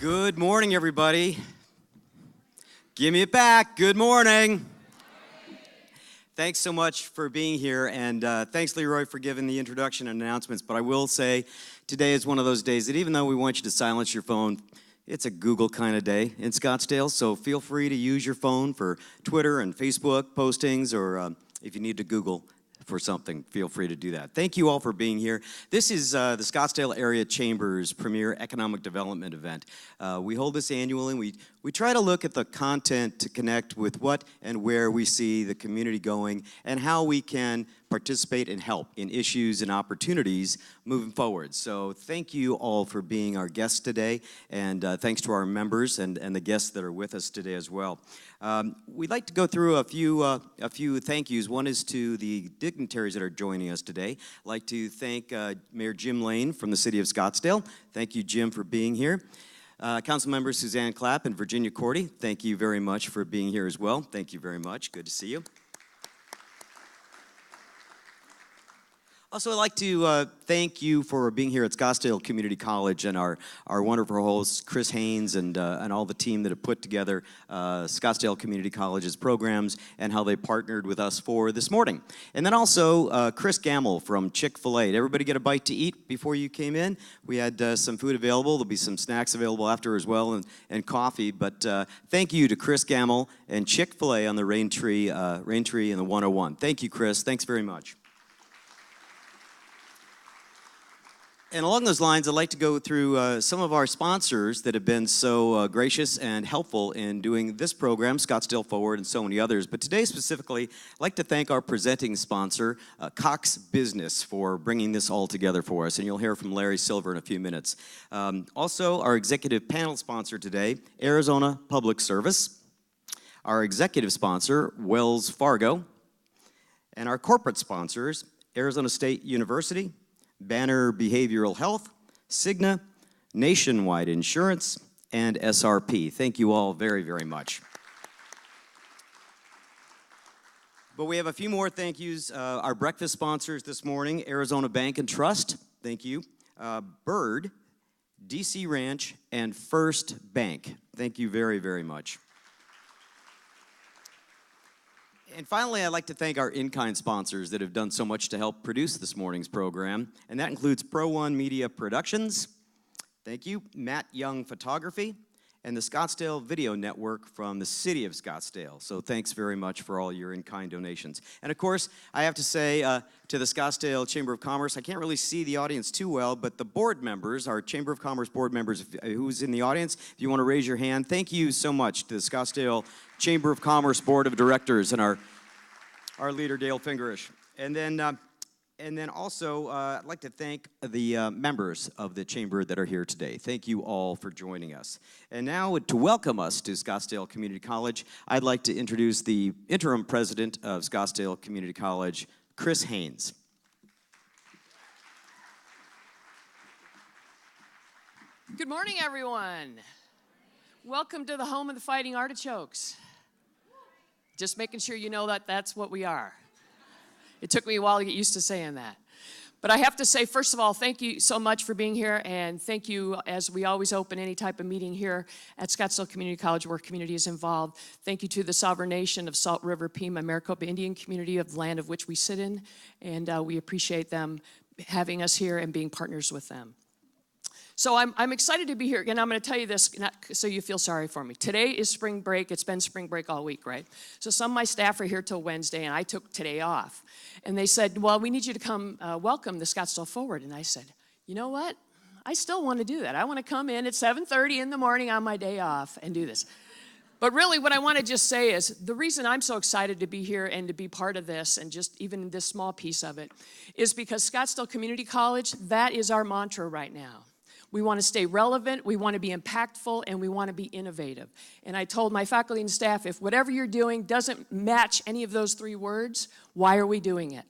Good morning, everybody. Give me it back. Good morning. Thanks so much for being here, and thanks, Leroy, for giving the introduction and announcements. But I will say, today is one of those days that even though we want you to silence your phone, it's a Google kind of day in Scottsdale, so feel free to use your phone for Twitter and Facebook postings, or if you need to Google for something, feel free to do that. Thank you all for being here. This is the Scottsdale Area Chamber's premier economic development event. We hold this annually. We try to look at the content to connect with what and where we see the community going and how we can participate and help in issues and opportunities moving forward. So thank you all for being our guests today, and thanks to our members and the guests that are with us today as well. We'd like to go through a few thank yous. One is to the dignitaries that are joining us today. I'd like to thank Mayor Jim Lane from the City of Scottsdale. Thank you, Jim, for being here. Council members Suzanne Clapp and Virginia Cordy, thank you very much for being here as well. Thank you very much. Good to see you. Also, I'd like to thank you for being here at Scottsdale Community College and our wonderful hosts, Chris Haynes and all the team that have put together Scottsdale Community College's programs and how they partnered with us for this morning. And then also Chris Gamble from Chick-fil-A. Did everybody get a bite to eat before you came in? We had some food available. There'll be some snacks available after as well, and coffee. But thank you to Chris Gamble and Chick-fil-A on the Rain Tree and the 101. Thank you, Chris. Thanks very much. And along those lines, I'd like to go through some of our sponsors that have been so gracious and helpful in doing this program, Scottsdale Forward, and so many others. But today specifically, I'd like to thank our presenting sponsor, Cox Business, for bringing this all together for us. And you'll hear from Larry Silver in a few minutes. Also, our executive panel sponsor today, Arizona Public Service. Our executive sponsor, Wells Fargo. And our corporate sponsors, Arizona State University, Banner Behavioral Health, Cigna, Nationwide Insurance, and SRP. Thank you all very, very much. But we have a few more thank yous. Our breakfast sponsors this morning, Arizona Bank and Trust, thank you. Bird, DC Ranch, and First Bank. Thank you very, very much. And finally, I'd like to thank our in-kind sponsors that have done so much to help produce this morning's program, and that includes Pro One Media Productions, thank you, Matt Young Photography, and the Scottsdale Video Network from the City of Scottsdale. So thanks very much for all your in-kind donations. And of course, I have to say to the Scottsdale Chamber of Commerce, I can't really see the audience too well, but the board members, our Chamber of Commerce board members, who's in the audience, if you want to raise your hand, thank you so much to the Scottsdale Chamber of Commerce Board of Directors and our leader, Dale Fingerish. And then also, I'd like to thank the members of the Chamber that are here today. Thank you all for joining us. And now, to welcome us to Scottsdale Community College, I'd like to introduce the interim president of Scottsdale Community College, Chris Haynes. Good morning, everyone. Welcome to the home of the Fighting Artichokes. Just making sure you know that that's what we are. It took me a while to get used to saying that. But I have to say, first of all, thank you so much for being here, and thank you, as we always open any type of meeting here at Scottsdale Community College where community is involved. Thank you to the sovereign nation of Salt River Pima, Maricopa Indian community of the land of which we sit in, and we appreciate them having us here and being partners with them. So I'm excited to be here, and I'm going to tell you this so you feel sorry for me. Today is spring break. It's been spring break all week, right? So some of my staff are here till Wednesday, and I took today off. And they said, well, we need you to come welcome the Scottsdale Forward. And I said, you know what? I still want to do that. I want to come in at 7:30 in the morning on my day off and do this. But really, what I want to just say is the reason I'm so excited to be here and to be part of this, and just even this small piece of it, is because Scottsdale Community College, that is our mantra right now. We want to stay relevant, we want to be impactful, and we want to be innovative. And I told my faculty and staff, if whatever you're doing doesn't match any of those three words, why are we doing it?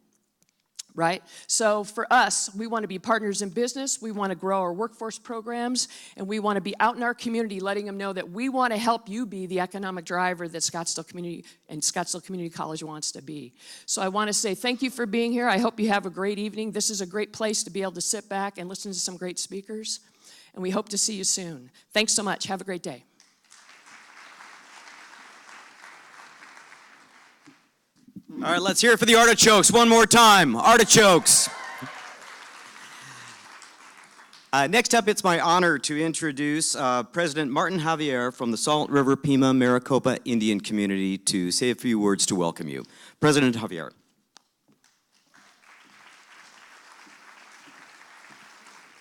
Right? So for us, we want to be partners in business, we want to grow our workforce programs, and we want to be out in our community letting them know that we want to help you be the economic driver that Scottsdale Community and Scottsdale Community College wants to be. So I want to say thank you for being here. I hope you have a great evening. This is a great place to be able to sit back and listen to some great speakers. and we hope to see you soon. Thanks so much. Have a great day. All right, let's hear it for the artichokes one more time. Artichokes. Next up, it's my honor to introduce President Martin Javier from the Salt River Pima Maricopa Indian Community to say a few words to welcome you. President Javier.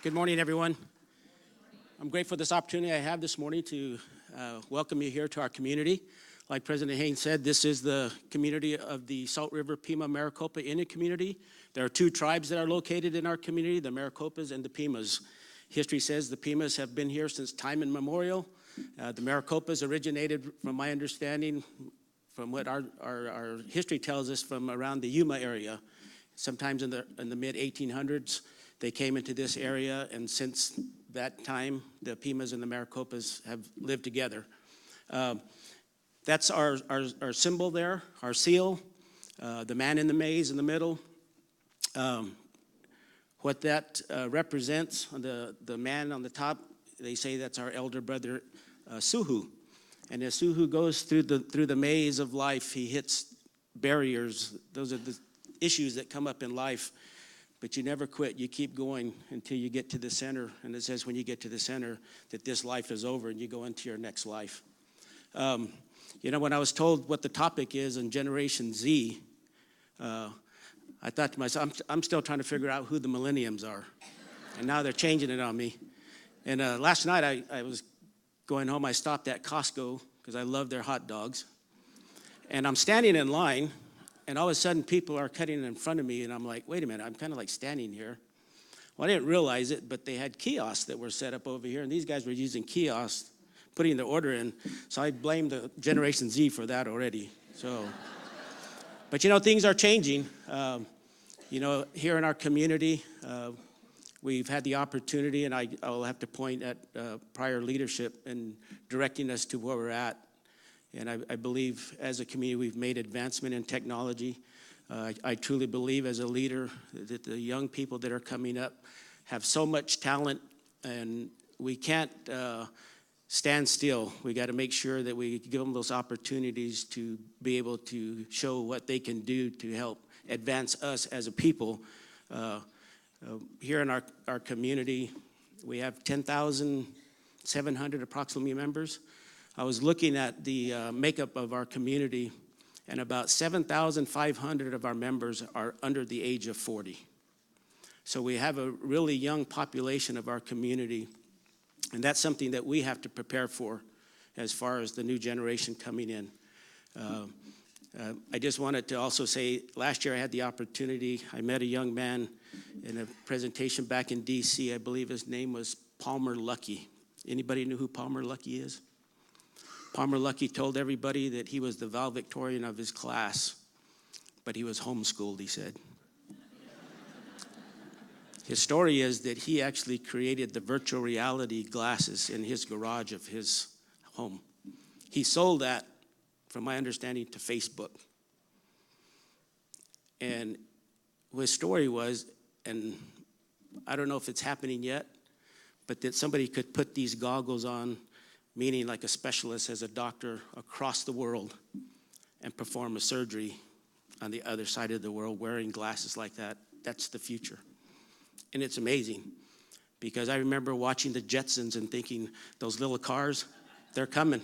Good morning, everyone. I'm grateful for this opportunity I have this morning to welcome you here to our community. Like President Haynes said, this is the community of the Salt River Pima Maricopa Indian Community. There are two tribes that are located in our community, the Maricopas and the Pimas. History says the Pimas have been here since time immemorial. The Maricopas originated, from my understanding, from what our history tells us, from around the Yuma area. Sometimes in the mid-1800s, they came into this area, and since that time, the Pimas and the Maricopas have lived together. That's our symbol there, our seal, the man in the maize in the middle. What that represents, the man on the top, they say that's our elder brother, Suhu. And as Suhu goes through the maze of life, he hits barriers. Those are the issues that come up in life. But you never quit. You keep going until you get to the center. And it says when you get to the center that this life is over and you go into your next life. When I was told what the topic is in Generation Z, I thought to myself, I'm still trying to figure out who the millenniums are. And now they're changing it on me. And last night I was going home. I stopped at Costco because I love their hot dogs. And I'm standing in line, and all of a sudden people are cutting in front of me, and I'm like, wait a minute, I'm kind of like standing here. Well, I didn't realize it, but they had kiosks that were set up over here, and these guys were using kiosks, putting the order in. So I blame the Generation Z for that already. But things are changing. Here in our community, we've had the opportunity, and I'll have to point at prior leadership in directing us to where we're at. And I believe as a community we've made advancement in technology. I truly believe as a leader that the young people that are coming up have so much talent, and we can't stand still. We got to make sure that we give them those opportunities to be able to show what they can do to help advance us as a people. Here in our community, we have 10,700 approximately members. I was looking at the makeup of our community, and about 7,500 of our members are under the age of 40. So we have a really young population of our community, and that's something that we have to prepare for as far as the new generation coming in. I just wanted to also say, last year I had the opportunity, I met a young man in a presentation back in D.C. I believe his name was Palmer Luckey. Anybody know who Palmer Luckey is? Palmer Luckey told everybody that he was the valedictorian of his class, but he was homeschooled, he said. His story is that he actually created the virtual reality glasses in his garage of his home. He sold that, from my understanding, to Facebook. And his story was, and I don't know if it's happening yet, but that somebody could put these goggles on, meaning like a specialist as a doctor across the world, and perform a surgery on the other side of the world wearing glasses like that. That's the future. And it's amazing, because I remember watching the Jetsons and thinking, those little cars, they're coming.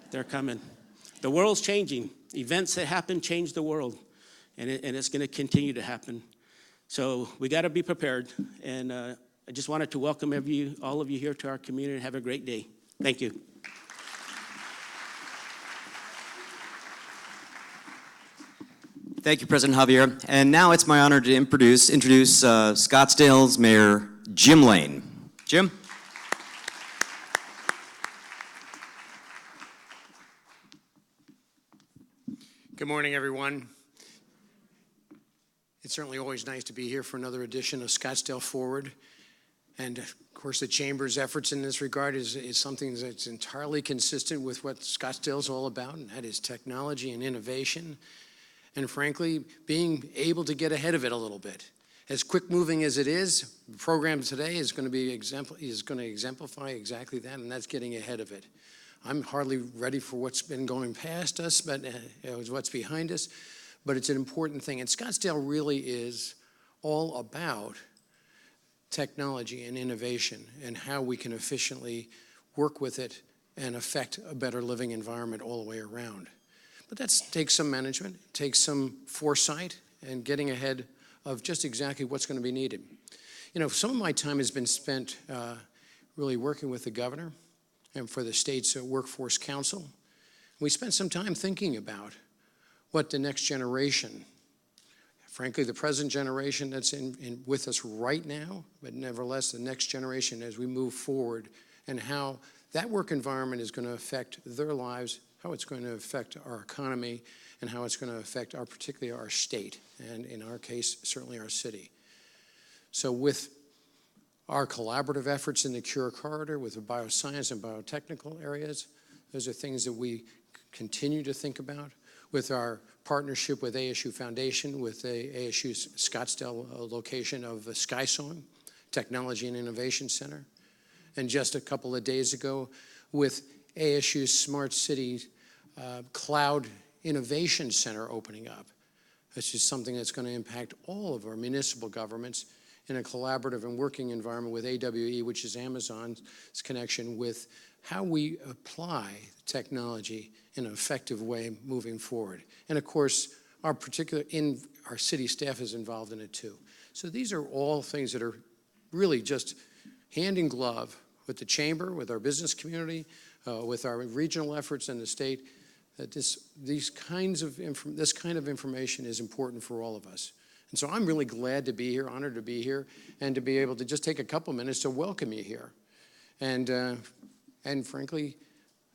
They're coming. The world's changing. Events that happen change the world, and it's going to continue to happen. So we got to be prepared, and I just wanted to welcome all of you here to our community, and have a great day. Thank you. Thank you, President Javier. And now it's my honor to introduce Scottsdale's Mayor, Jim Lane. Jim? Good morning, everyone. It's certainly always nice to be here for another edition of Scottsdale Forward. And of course, the Chamber's efforts in this regard is something that's entirely consistent with what Scottsdale's all about, and that is technology and innovation. And frankly, being able to get ahead of it a little bit. As quick moving as it is, the program today is going to exemplify exactly that, and that's getting ahead of it. I'm hardly ready for what's been going past us, but what's behind us. But it's an important thing. And Scottsdale really is all about technology and innovation and how we can efficiently work with it and affect a better living environment all the way around. But that takes some management, takes some foresight, and getting ahead of just exactly what's going to be needed. You know, some of my time has been spent really working with the governor and for the state's workforce council. We spent some time thinking about what the next generation, frankly, the present generation that's with us right now, but nevertheless the next generation as we move forward, and how that work environment is going to affect their lives, how it's going to affect our economy, and how it's going to affect particularly our state, and in our case, certainly our city. So with our collaborative efforts in the Cure Corridor, with the bioscience and biotechnical areas, those are things that we continue to think about. With our partnership with ASU Foundation, with the ASU's Scottsdale location of the SkySong Technology and Innovation Center. And just a couple of days ago, with ASU's Smart City Cloud Innovation Center opening up. This is something that's going to impact all of our municipal governments in a collaborative and working environment with AWE, which is Amazon's connection with how we apply technology in an effective way moving forward. And of course, our city staff is involved in it too. So these are all things that are really just hand in glove with the chamber, with our business community, with our regional efforts in the state, that this kind of information is important for all of us. And so I'm really glad to be here, honored to be here, and to be able to just take a couple minutes to welcome you here. And frankly,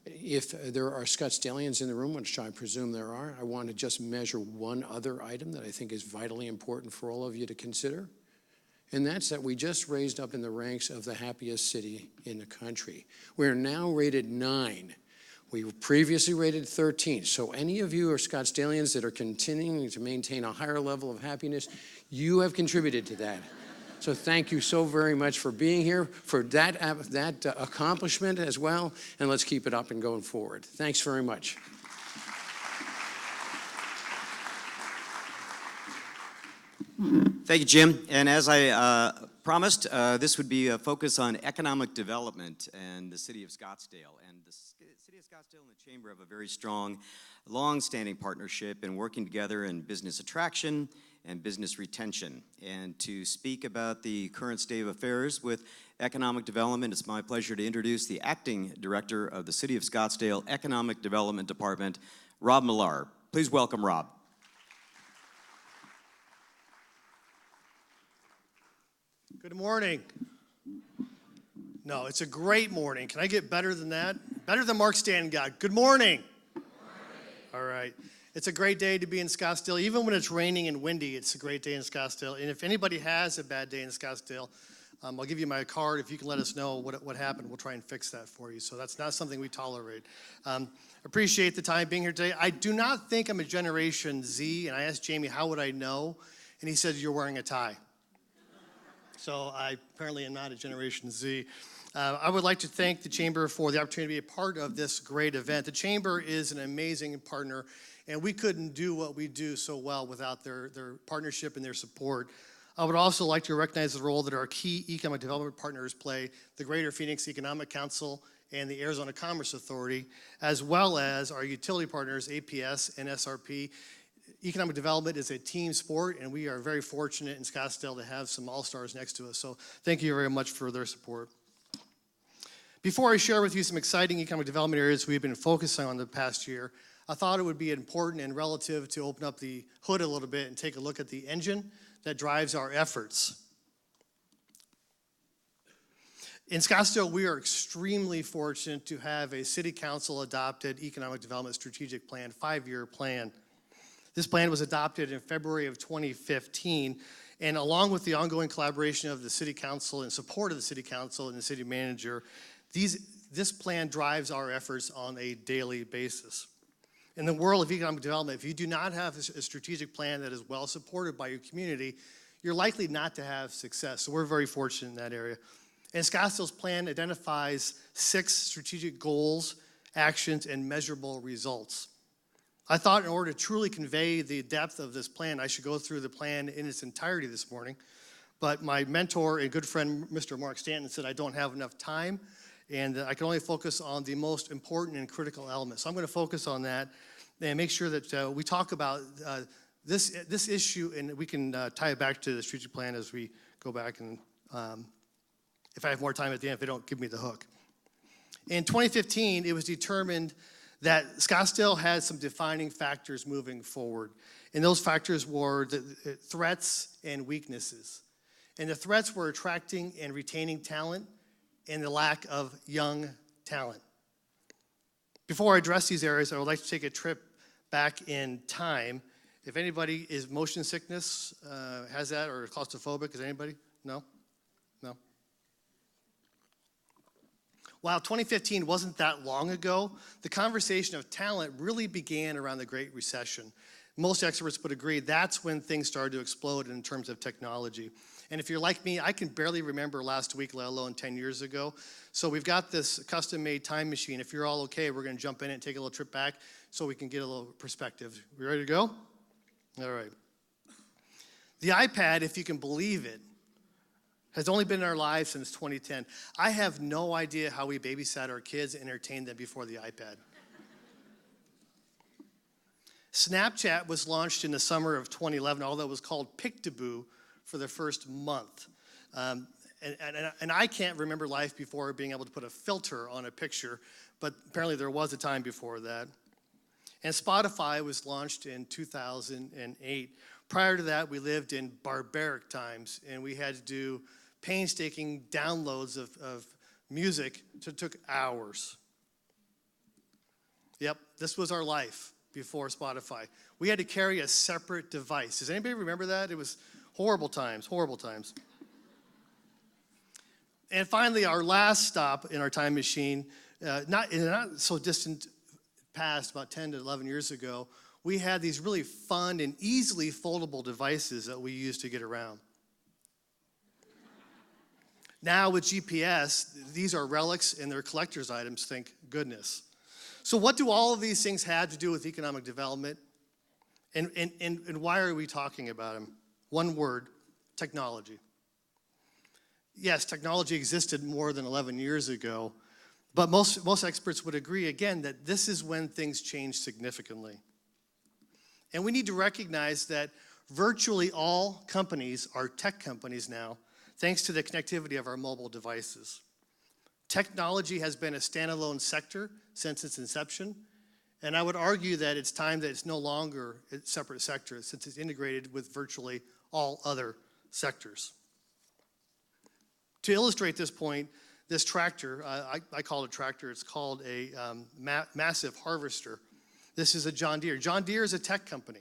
if there are Scottsdalians in the room, which I presume there are, I want to just measure one other item that I think is vitally important for all of you to consider. And that's that we just raised up in the ranks of the happiest city in the country. We're now rated 9. We were previously rated 13. So any of you are Scottsdalians that are continuing to maintain a higher level of happiness, you have contributed to that. So thank you so very much for being here, for that accomplishment as well, and let's keep it up and going forward. Thanks very much. Thank you, Jim. And as I promised, this would be a focus on economic development and the city of Scottsdale. And the city of Scottsdale and the Chamber have a very strong, long-standing partnership in working together in business attraction and business retention. And to speak about the current state of affairs with economic development, it's my pleasure to introduce the Acting Director of the City of Scottsdale Economic Development Department, Rob Millar. Please welcome Rob. Good morning. No, it's a great morning. Can I get better than that? Better than Mark Stanton got. Good morning. Good morning. All right. It's a great day to be in Scottsdale. Even when it's raining and windy, it's a great day in Scottsdale. And if anybody has a bad day in Scottsdale, I'll give you my card. If you can let us know what happened, we'll try and fix that for you. So that's not something we tolerate. Appreciate the time being here today. I do not think I'm a Generation Z, and I asked Jamie, how would I know? And he said, you're wearing a tie. So I apparently am not a Generation Z. I would like to thank the Chamber for the opportunity to be a part of this great event. The Chamber is an amazing partner, and we couldn't do what we do so well without their partnership and their support. I would also like to recognize the role that our key economic development partners play, the Greater Phoenix Economic Council and the Arizona Commerce Authority, as well as our utility partners, APS and SRP. Economic development is a team sport, and we are very fortunate in Scottsdale to have some all-stars next to us. So thank you very much for their support. Before I share with you some exciting economic development areas we've been focusing on the past year, I thought it would be important and relative to open up the hood a little bit and take a look at the engine that drives our efforts. In Scottsdale, we are extremely fortunate to have a City Council adopted economic development strategic plan, 5-year plan. This plan was adopted in February of 2015, and along with the ongoing collaboration of the City Council and support of the City Council and the City Manager, this plan drives our efforts on a daily basis. In the world of economic development, if you do not have a strategic plan that is well supported by your community, you're likely not to have success. So we're very fortunate in that area. And Scottsdale's plan identifies 6 strategic goals, actions, and measurable results. I thought in order to truly convey the depth of this plan, I should go through the plan in its entirety this morning. But my mentor and good friend, Mr. Mark Stanton, said I don't have enough time and that I can only focus on the most important and critical elements. So I'm going to focus on that and make sure that we talk about this issue, and we can tie it back to the strategic plan as we go back, and if I have more time at the end, if they don't give me the hook. In 2015, it was determined that Scottsdale had some defining factors moving forward. And those factors were the threats and weaknesses. And the threats were attracting and retaining talent and the lack of young talent. Before I address these areas, I would like to take a trip back in time. If anybody is motion sickness, has that, or claustrophobic, is anybody? No? No? While 2015 wasn't that long ago, the conversation of talent really began around the Great Recession. Most experts would agree that's when things started to explode in terms of technology. And if you're like me, I can barely remember last week, let alone 10 years ago. So we've got this custom-made time machine. If you're all okay, we're going to jump in and take a little trip back so we can get a little perspective. We ready to go? All right. The iPad, if you can believe it, has only been in our lives since 2010. I have no idea how we babysat our kids and entertained them before the iPad. Snapchat was launched in the summer of 2011, although it was called Pictaboo for the first month. And I can't remember life before being able to put a filter on a picture, but apparently there was a time before that. And Spotify was launched in 2008. Prior to that, we lived in barbaric times, and we had to do painstaking downloads of music that took hours. Yep, this was our life before Spotify. We had to carry a separate device. Does anybody remember that? It was horrible times, horrible times. And finally, our last stop in our time machine, not so distant past, about 10 to 11 years ago, we had these really fun and easily foldable devices that we used to get around. Now with GPS, these are relics and they're collector's items, thank goodness. So what do all of these things have to do with economic development? And why are we talking about them? One word, technology. Yes, technology existed more than 11 years ago, but most experts would agree, again, that this is when things change significantly. And we need to recognize that virtually all companies are tech companies now, thanks to the connectivity of our mobile devices. Technology has been a standalone sector since its inception, and I would argue that it's time that it's no longer a separate sector since it's integrated with virtually all other sectors. To illustrate this point, this tractor, I call it a tractor, it's called a massive harvester. This is a John Deere. John Deere is a tech company.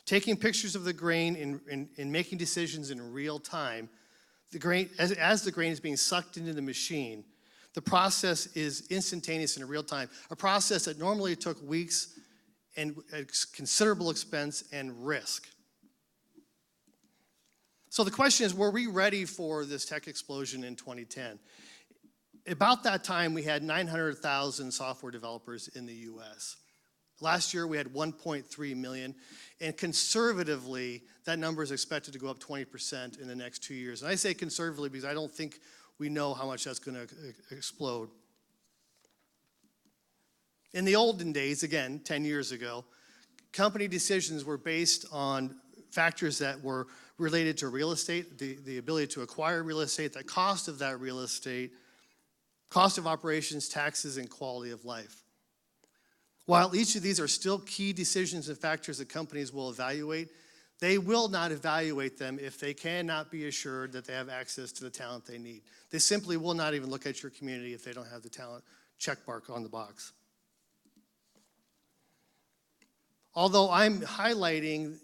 Taking pictures of the grain and making decisions in real time, the grain, as the grain is being sucked into the machine, the process is instantaneous and in real time, a process that normally took weeks and considerable expense and risk. So the question is, were we ready for this tech explosion in 2010? About that time, we had 900,000 software developers in the US. Last year, we had 1.3 million, and conservatively, that number is expected to go up 20% in the next 2 years. And I say conservatively because I don't think we know how much that's going to explode. In the olden days, again, 10 years ago, company decisions were based on factors that were related to real estate, the ability to acquire real estate, the cost of that real estate, cost of operations, taxes, and quality of life. While each of these are still key decisions and factors that companies will evaluate, they will not evaluate them if they cannot be assured that they have access to the talent they need. They simply will not even look at your community if they don't have the talent check mark on the box. Although I'm highlighting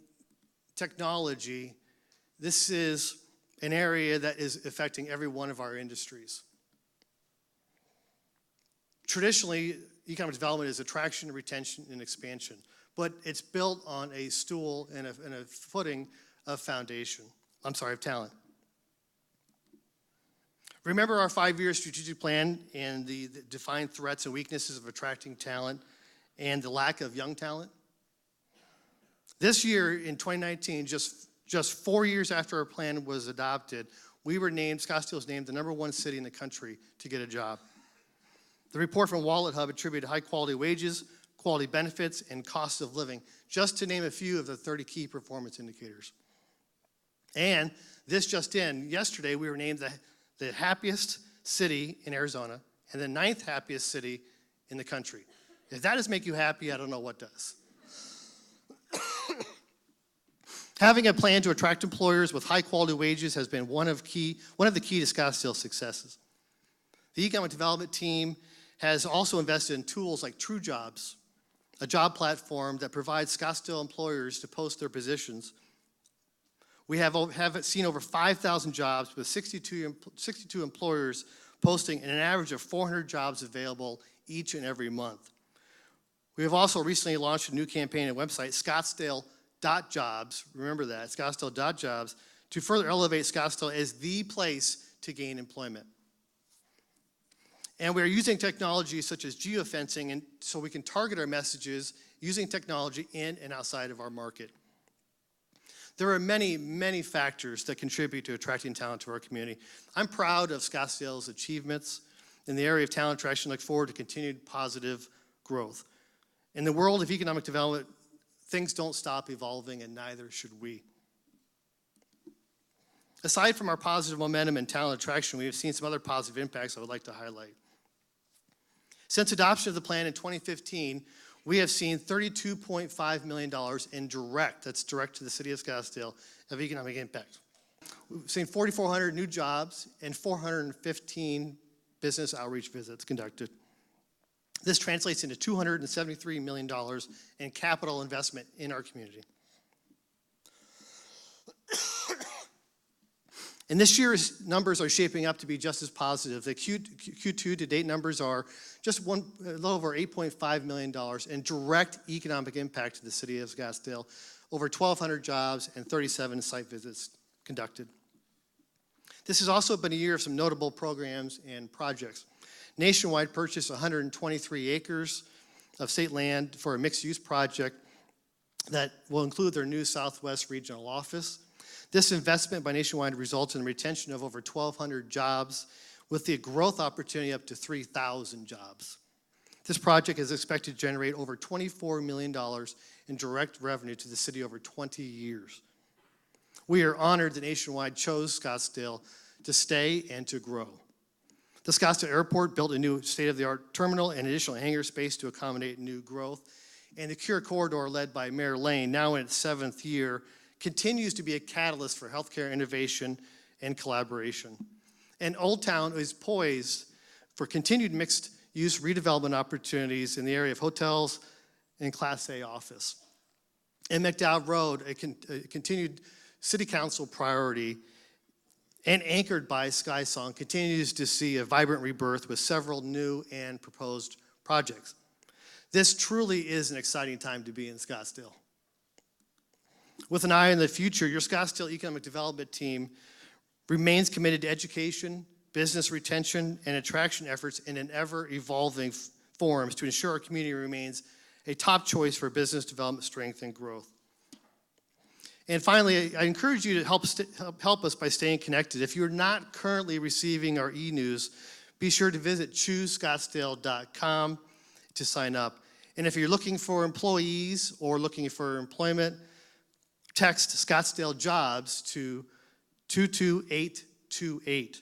technology, this is an area that is affecting every one of our industries. Traditionally, economic development is attraction, retention, and expansion, but it's built on a stool and a footing of foundation. of talent. Remember our 5-year strategic plan and the defined threats and weaknesses of attracting talent and the lack of young talent? This year in 2019, just 4 years after our plan was adopted, Scottsdale was named the #1 city in the country to get a job. The report from Wallet Hub attributed high quality wages, quality benefits, and cost of living, just to name a few of the 30 key performance indicators. And this just in, yesterday we were named the happiest city in Arizona and the 9th happiest city in the country. If that doesn't make you happy, I don't know what does. Having a plan to attract employers with high quality wages has been one of the key to Scottsdale's successes. The economic development team has also invested in tools like True Jobs, a job platform that provides Scottsdale employers to post their positions. We have seen over 5,000 jobs with 62 employers posting an average of 400 jobs available each and every month. We have also recently launched a new campaign and website, Scottsdale.jobs, remember that, Scottsdale.jobs, to further elevate Scottsdale as the place to gain employment. And we are using technology such as geofencing so we can target our messages using technology in and outside of our market. There are many, many factors that contribute to attracting talent to our community. I'm proud of Scottsdale's achievements in the area of talent attraction. Look forward to continued positive growth. In the world of economic development, things don't stop evolving, and neither should we. Aside from our positive momentum and talent attraction, we have seen some other positive impacts I would like to highlight. Since adoption of the plan in 2015, we have seen $32.5 million in that's direct to the city of Scottsdale, of economic impact. We've seen 4,400 new jobs and 415 business outreach visits conducted. This translates into $273 million in capital investment in our community. And this year's numbers are shaping up to be just as positive. The Q2 to date numbers are just a little over $8.5 million in direct economic impact to the city of Scottsdale, over 1,200 jobs and 37 site visits conducted. This has also been a year of some notable programs and projects. Nationwide purchased 123 acres of state land for a mixed-use project that will include their new Southwest Regional Office. This investment by Nationwide results in the retention of over 1,200 jobs with the growth opportunity up to 3,000 jobs. This project is expected to generate over $24 million in direct revenue to the city over 20 years. We are honored that Nationwide chose Scottsdale to stay and to grow. The Scottsdale Airport built a new state-of-the-art terminal and additional hangar space to accommodate new growth. And the Cure Corridor, led by Mayor Lane, now in its 7th year, continues to be a catalyst for healthcare innovation and collaboration. And Old Town is poised for continued mixed-use redevelopment opportunities in the area of hotels and Class A office. And McDowell Road, a continued city council priority and anchored by Sky Song, continues to see a vibrant rebirth with several new and proposed projects. This truly is an exciting time to be in Scottsdale. With an eye on the future, your Scottsdale Economic Development team remains committed to education, business retention, and attraction efforts in an ever-evolving forms to ensure our community remains a top choice for business development strength and growth. And finally, I encourage you to help us by staying connected. If you're not currently receiving our e-news, be sure to visit choosescottsdale.com to sign up. And if you're looking for employees or looking for employment, text Scottsdale Jobs to 22828.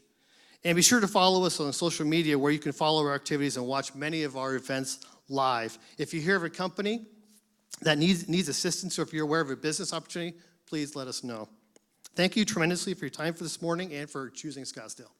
And be sure to follow us on social media where you can follow our activities and watch many of our events live. If you hear of a company that needs assistance, or if you're aware of a business opportunity, please let us know. Thank you tremendously for your time for this morning and for choosing Scottsdale.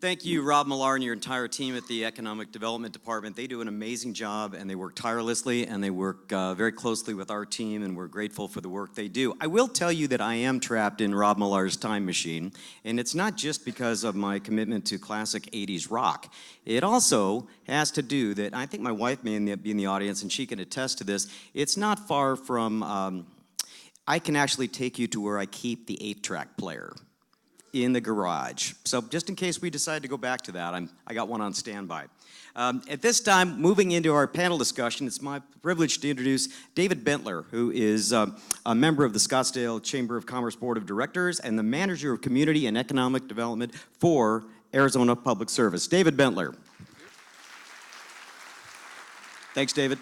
Thank you, Rob Millar, and your entire team at the Economic Development Department. They do an amazing job, and they work tirelessly, and they work very closely with our team, and we're grateful for the work they do. I will tell you that I am trapped in Rob Millar's time machine, and it's not just because of my commitment to classic 80s rock. It also has to do that, I think my wife may be in the audience, and she can attest to this. It's not far from, I can actually take you to where I keep the 8-track player. In the garage. So just in case we decide to go back to that, I got one on standby. At this time, moving into our panel discussion, it's my privilege to introduce David Bentler, who is a member of the Scottsdale Chamber of Commerce Board of Directors and the Manager of Community and Economic Development for Arizona Public Service. David Bentler. Thanks, David.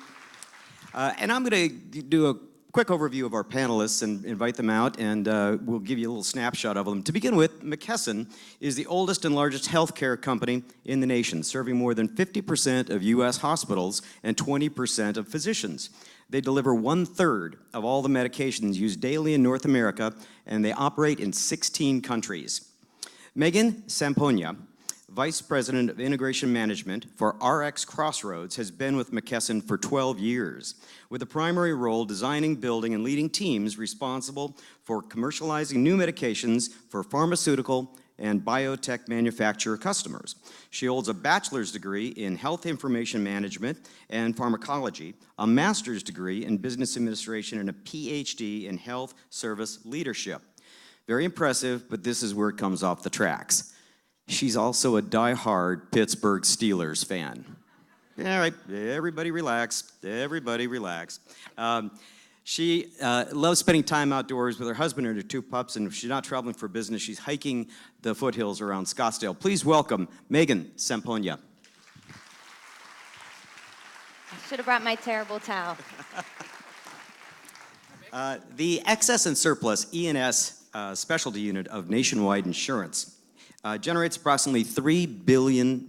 And I'm going to do a quick overview of our panelists and invite them out, and we'll give you a little snapshot of them. To begin with, McKesson is the oldest and largest healthcare company in the nation, serving more than 50% of U.S. hospitals and 20% of physicians. They deliver 1/3 of all the medications used daily in North America, and they operate in 16 countries. Megan Samponia, Vice President of Integration Management for RX Crossroads, has been with McKesson for 12 years, with a primary role designing, building, and leading teams responsible for commercializing new medications for pharmaceutical and biotech manufacturer customers. She holds a bachelor's degree in health information management and pharmacology, a master's degree in business administration, and a PhD in health service leadership. Very impressive, but this is where it comes off the tracks. She's also a die-hard Pittsburgh Steelers fan. All right, everybody relax. Everybody relax. She loves spending time outdoors with her husband and her 2 pups, and if she's not traveling for business, she's hiking the foothills around Scottsdale. Please welcome Megan Samponia. I should have brought my terrible towel. The Excess and Surplus E&S specialty unit of Nationwide Insurance generates approximately $3 billion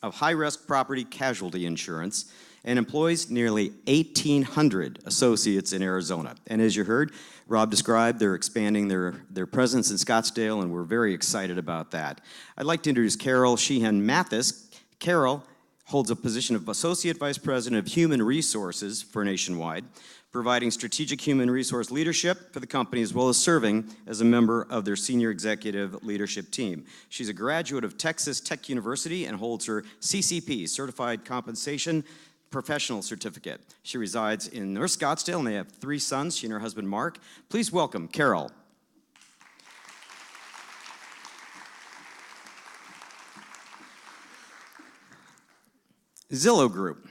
of high-risk property casualty insurance and employs nearly 1,800 associates in Arizona. And as you heard, Rob described, they're expanding their presence in Scottsdale, and we're very excited about that. I'd like to introduce Carol Sheehan Mathis. Carol holds a position of Associate Vice President of Human Resources for Nationwide, providing strategic human resource leadership for the company, as well as serving as a member of their senior executive leadership team. She's a graduate of Texas Tech University and holds her CCP, Certified Compensation Professional Certificate. She resides in North Scottsdale, and they have 3 sons, she and her husband, Mark. Please welcome Carol. Zillow Group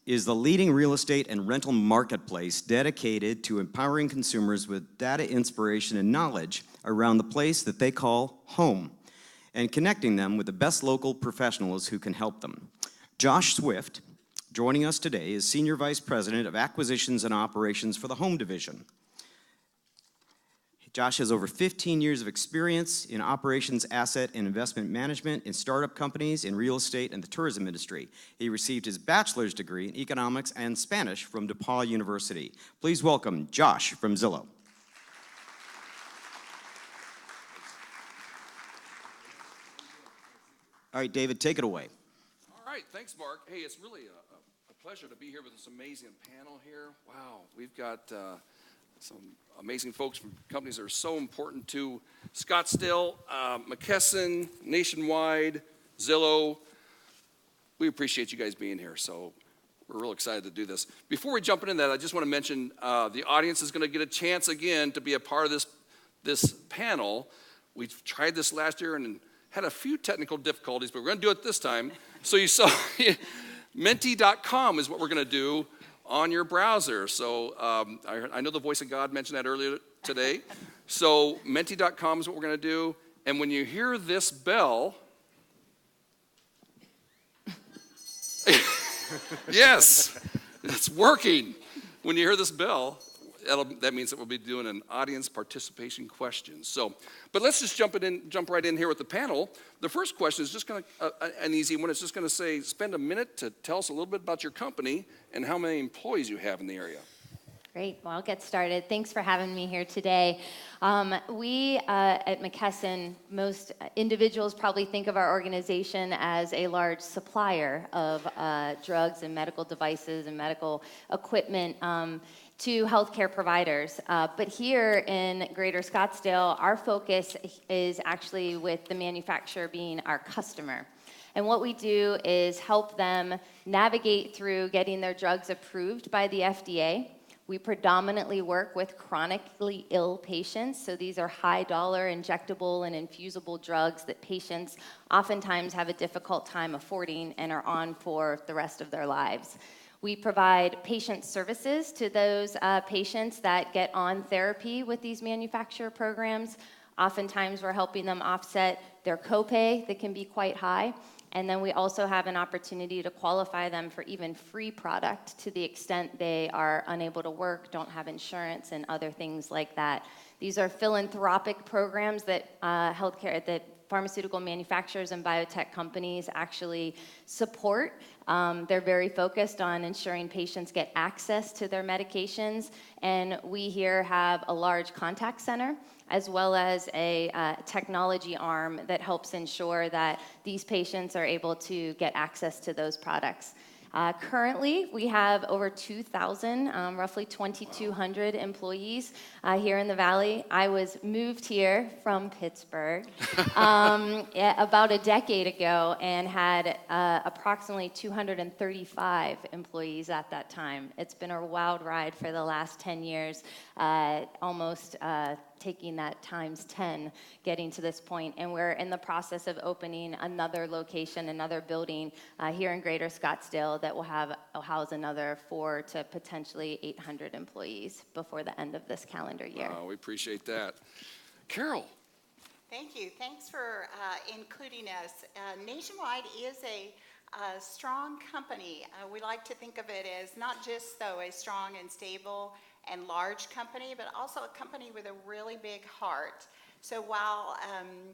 is the leading real estate and rental marketplace dedicated to empowering consumers with data, inspiration, and knowledge around the place that they call home, and connecting them with the best local professionals who can help them. Josh Swift, joining us today, is Senior Vice President of Acquisitions and Operations for the Home Division. Josh has over 15 years of experience in operations, asset, and investment management in startup companies, in real estate, and the tourism industry. He received his bachelor's degree in economics and Spanish from DePaul University. Please welcome Josh from Zillow. All right, David, take it away. All right, thanks, Mark. Hey, it's really a pleasure to be here with this amazing panel here. Wow, we've got some amazing folks from companies that are so important to Scottsdale, McKesson, Nationwide, Zillow. We appreciate you guys being here, so we're real excited to do this. Before we jump into that, I just want to mention the audience is going to get a chance again to be a part of this panel. We tried this last year and had a few technical difficulties, but we're going to do it this time. So you saw menti.com is what we're going to do on your browser. So I know the voice of God mentioned that earlier today. So menti.com is what we're going to do. And when you hear this bell, yes, it's working. When you hear this bell, that means that we'll be doing an audience participation question. So, but let's just jump right in here with the panel. The first question is just going to an easy one. It's just going to say, spend a minute to tell us a little bit about your company and how many employees you have in the area. Great. Well, I'll get started. Thanks for having me here today. We at McKesson, most individuals probably think of our organization as a large supplier of drugs and medical devices and medical equipment to healthcare providers. But here in Greater Scottsdale, our focus is actually with the manufacturer being our customer. And what we do is help them navigate through getting their drugs approved by the FDA. We predominantly work with chronically ill patients, so these are high-dollar injectable and infusible drugs that patients oftentimes have a difficult time affording and are on for the rest of their lives. We provide patient services to those patients that get on therapy with these manufacturer programs. Oftentimes, we're helping them offset their copay that can be quite high. And then we also have an opportunity to qualify them for even free product to the extent they are unable to work, don't have insurance, and other things like that. These are philanthropic programs that that pharmaceutical manufacturers and biotech companies actually support. They're very focused on ensuring patients get access to their medications, and we here have a large contact center as well as a technology arm that helps ensure that these patients are able to get access to those products. Currently, we have over 2,000, roughly 2,200 employees here in the Valley. I was moved here from Pittsburgh about a decade ago and had approximately 235 employees at that time. It's been a wild ride for the last 10 years, almost taking that times 10, getting to this point. And we're in the process of opening another location, another building here in Greater Scottsdale that will house another 400 to potentially 800 employees before the end of this calendar year. We appreciate that. Carol. Thank you. Thanks for including us. Nationwide is a strong company. We like to think of it as not just, though, a strong and stable and large company, but also a company with a really big heart. So while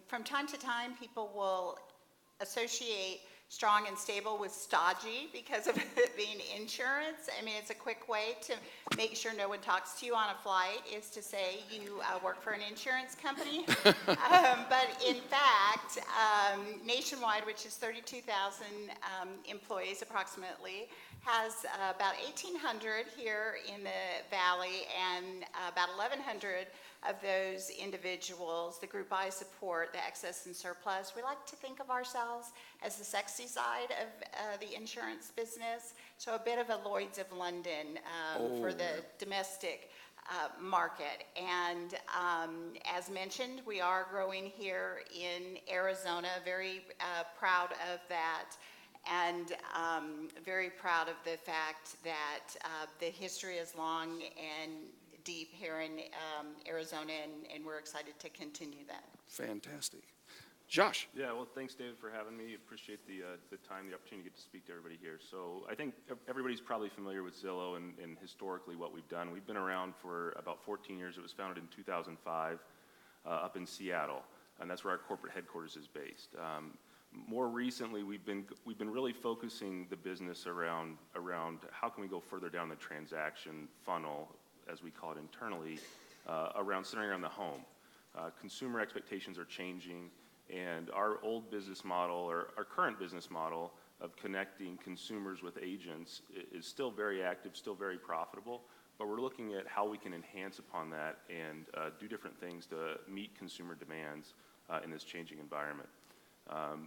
from time to time people will associate strong and stable with stodgy because of it being insurance, I mean, it's a quick way to make sure no one talks to you on a flight is to say you work for an insurance company. But in fact, Nationwide, which is 32,000 employees approximately, has about 1,800 here in the Valley, and about 1,100 of those individuals, the group I support, the excess and surplus. We like to think of ourselves as the sexy side of the insurance business, so a bit of a Lloyd's of London for the domestic market. And as mentioned, we are growing here in Arizona, very proud of that. And very proud of the fact that the history is long and deep here in Arizona, and we're excited to continue that. Fantastic. Josh. Yeah, well, thanks, David, for having me. Appreciate the time, the opportunity to get to speak to everybody here. So I think everybody's probably familiar with Zillow and historically what we've done. We've been around for about 14 years. It was founded in 2005 up in Seattle, and that's where our corporate headquarters is based. More recently, we've been really focusing the business around how can we go further down the transaction funnel, as we call it internally, centering around the home. Consumer expectations are changing, and our old business model, or our current business model of connecting consumers with agents is still very active, still very profitable, but we're looking at how we can enhance upon that and do different things to meet consumer demands in this changing environment.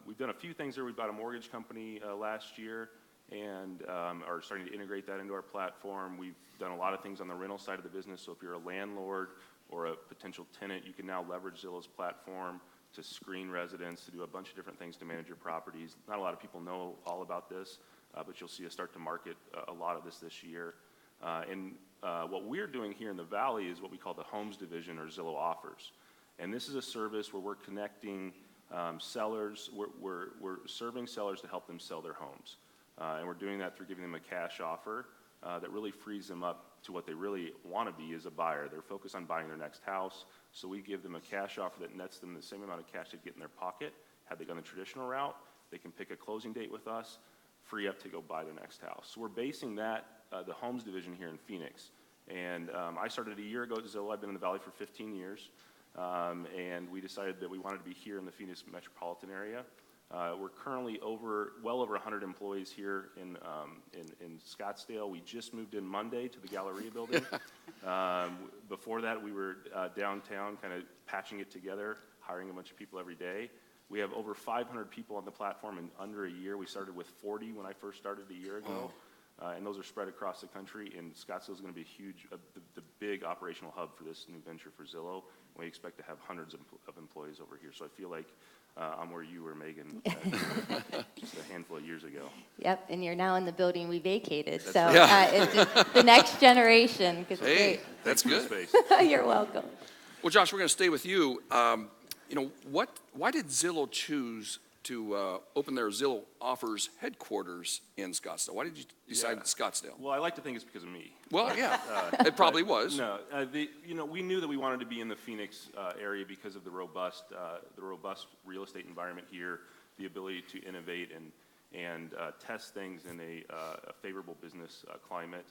We've done a few things there. We bought a mortgage company last year and are starting to integrate that into our platform. We've done a lot of things on the rental side of the business, so if you're a landlord or a potential tenant, you can now leverage Zillow's platform to screen residents, to do a bunch of different things to manage your properties. Not a lot of people know all about this, but you'll see us start to market a lot of this year. What we're doing here in the Valley is what we call the Homes Division, or Zillow Offers. And this is a service where we're connecting sellers, we're serving sellers to help them sell their homes. And we're doing that through giving them a cash offer that really frees them up to what they really want to be as a buyer. They're focused on buying their next house, so we give them a cash offer that nets them the same amount of cash they'd get in their pocket. Had they gone the traditional route, they can pick a closing date with us, free up to go buy their next house. So we're basing that, the Homes Division here in Phoenix. And I started a year ago at Zillow. I've been in the Valley for 15 years. And we decided that we wanted to be here in the Phoenix metropolitan area. We're currently well over 100 employees here in Scottsdale. We just moved in Monday to the Galleria building. Before that, we were downtown kind of patching it together, hiring a bunch of people every day. We have over 500 people on the platform in under a year. We started with 40 when I first started a year ago. And those are spread across the country, and Scottsdale is going to be huge, the big operational hub for this new venture for Zillow. We expect to have hundreds of employees over here. So I feel like I'm where you were, Megan, just a handful of years ago. Yep, and you're now in the building we vacated. That's so right. it's just the next generation. Hey, that's good. Space. You're welcome. Well, Josh, we're going to stay with you. Why did Zillow choose to open their Zillow Offers headquarters in Scottsdale? Why did you decide Scottsdale? Well, I like to think it's because of me. Well, yeah, it probably was. No, we knew that we wanted to be in the Phoenix area because of the robust real estate environment here, the ability to innovate and test things in a favorable business climate.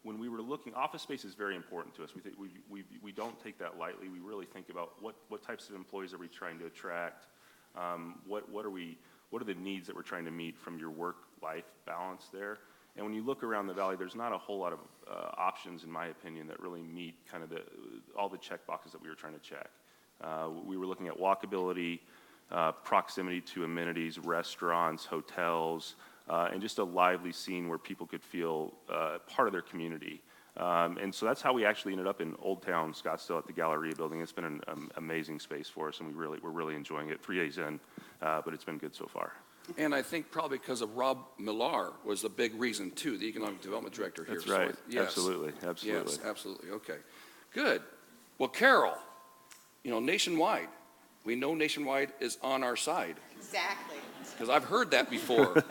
When we were looking, office space is very important to us. We don't take that lightly. We really think about what types of employees are we trying to attract. What are the needs that we're trying to meet from your work-life balance there? And when you look around the Valley, there's not a whole lot of options, in my opinion, that really meet kind of all the check boxes that we were trying to check. We were looking at walkability, proximity to amenities, restaurants, hotels, and just a lively scene where people could feel part of their community. And so that's how we actually ended up in Old Town Scottsdale at the Galleria building. It's been an amazing space for us, and we're really enjoying it. 3 days in, but it's been good so far. And I think probably because of Rob Millar was the big reason, too, the Economic Development Director here. That's right. So, yes. Absolutely. Yes, absolutely. Okay. Good. Well, Carol, Nationwide, we know Nationwide is on our side. Exactly. Because I've heard that before.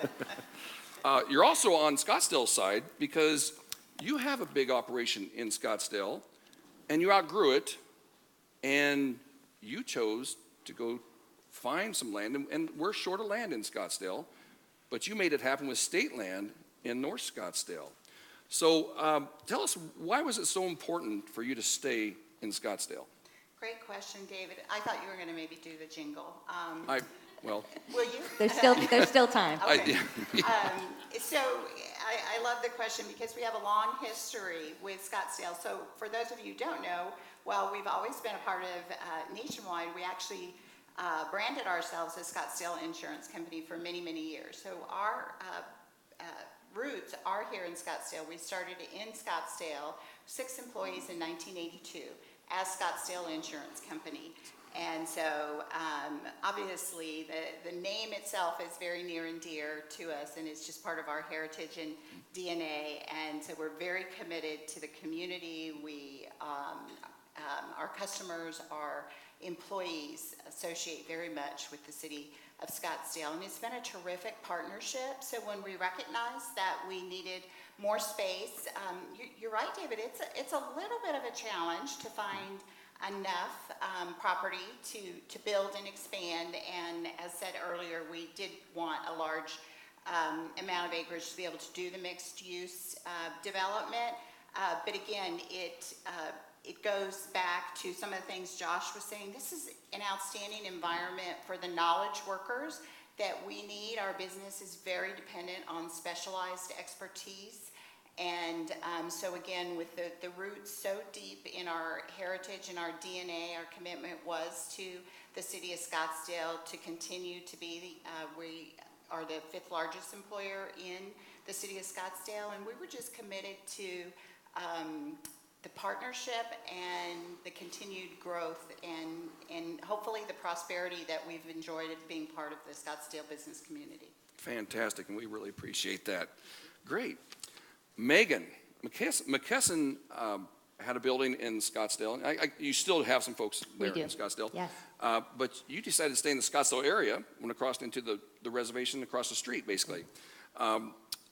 You're also on Scottsdale's side because you have a big operation in Scottsdale, and you outgrew it, and you chose to go find some land, and we're short of land in Scottsdale, but you made it happen with state land in North Scottsdale. So tell us, why was it so important for you to stay in Scottsdale? Great question, David. I thought you were going to maybe do the jingle. Well, will you? There's still time. Okay. So I love the question because we have a long history with Scottsdale. So for those of you who don't know, well, we've always been a part of Nationwide. We actually branded ourselves as Scottsdale Insurance Company for many, many years. So our roots are here in Scottsdale. We started in Scottsdale, 6 employees in 1982 as Scottsdale Insurance Company. And so obviously the name itself is very near and dear to us, and it's just part of our heritage and DNA. And so we're very committed to the community. We, our customers, our employees associate very much with the city of Scottsdale, and it's been a terrific partnership. So when we recognized that we needed more space, you're right, David, it's a little bit of a challenge to find enough property to build and expand, and as said earlier, we did want a large amount of acreage to be able to do the mixed use development, but again, it goes back to some of the things Josh was saying. This is an outstanding environment for the knowledge workers that we need. Our business is very dependent on specialized expertise. And so again, with the roots so deep in our heritage and our DNA, our commitment was to the city of Scottsdale to continue to be, we are the 5th largest employer in the city of Scottsdale, and we were just committed to the partnership and the continued growth and hopefully the prosperity that we've enjoyed as being part of the Scottsdale business community. Fantastic, and we really appreciate that. Great. Megan, McKesson had a building in Scottsdale. You still have some folks there in Scottsdale. Yes. But you decided to stay in the Scottsdale area, went across into the reservation across the street, basically.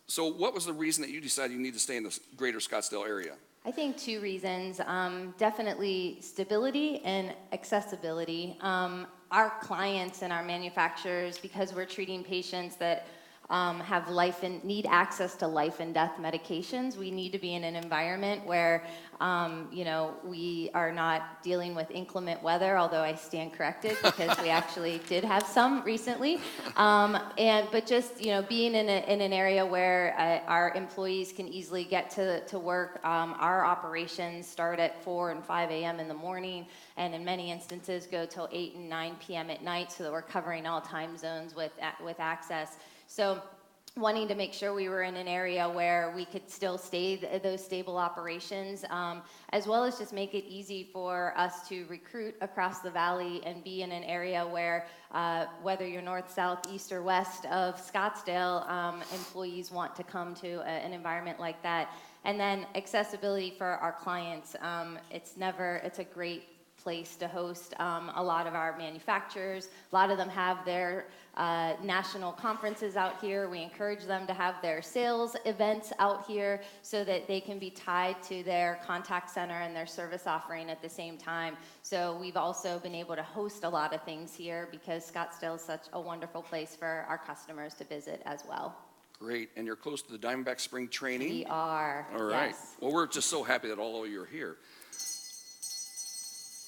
So what was the reason that you decided you need to stay in the greater Scottsdale area? I think 2 reasons. Definitely stability and accessibility. Our clients and our manufacturers, because we're treating patients that have need access to life and death medications. We need to be in an environment where, we are not dealing with inclement weather, although I stand corrected because we actually did have some recently. But just, being in an area where our employees can easily get to work. Our operations start at 4 and 5 a.m. in the morning, and in many instances go till 8 and 9 p.m. at night, so that we're covering all time zones with access. So wanting to make sure we were in an area where we could still stay those stable operations, as well as just make it easy for us to recruit across the valley and be in an area where, whether you're north, south, east, or west of Scottsdale, employees want to come to an environment like that. And then accessibility for our clients. It's a great place to host a lot of our manufacturers. A lot of them have their national conferences out here. We encourage them to have their sales events out here so that they can be tied to their contact center and their service offering at the same time. So we've also been able to host a lot of things here because Scottsdale is such a wonderful place for our customers to visit as well. Great, and you're close to the Diamondback Spring Training? We are, All right. Yes. Well, we're just so happy that all of you are here.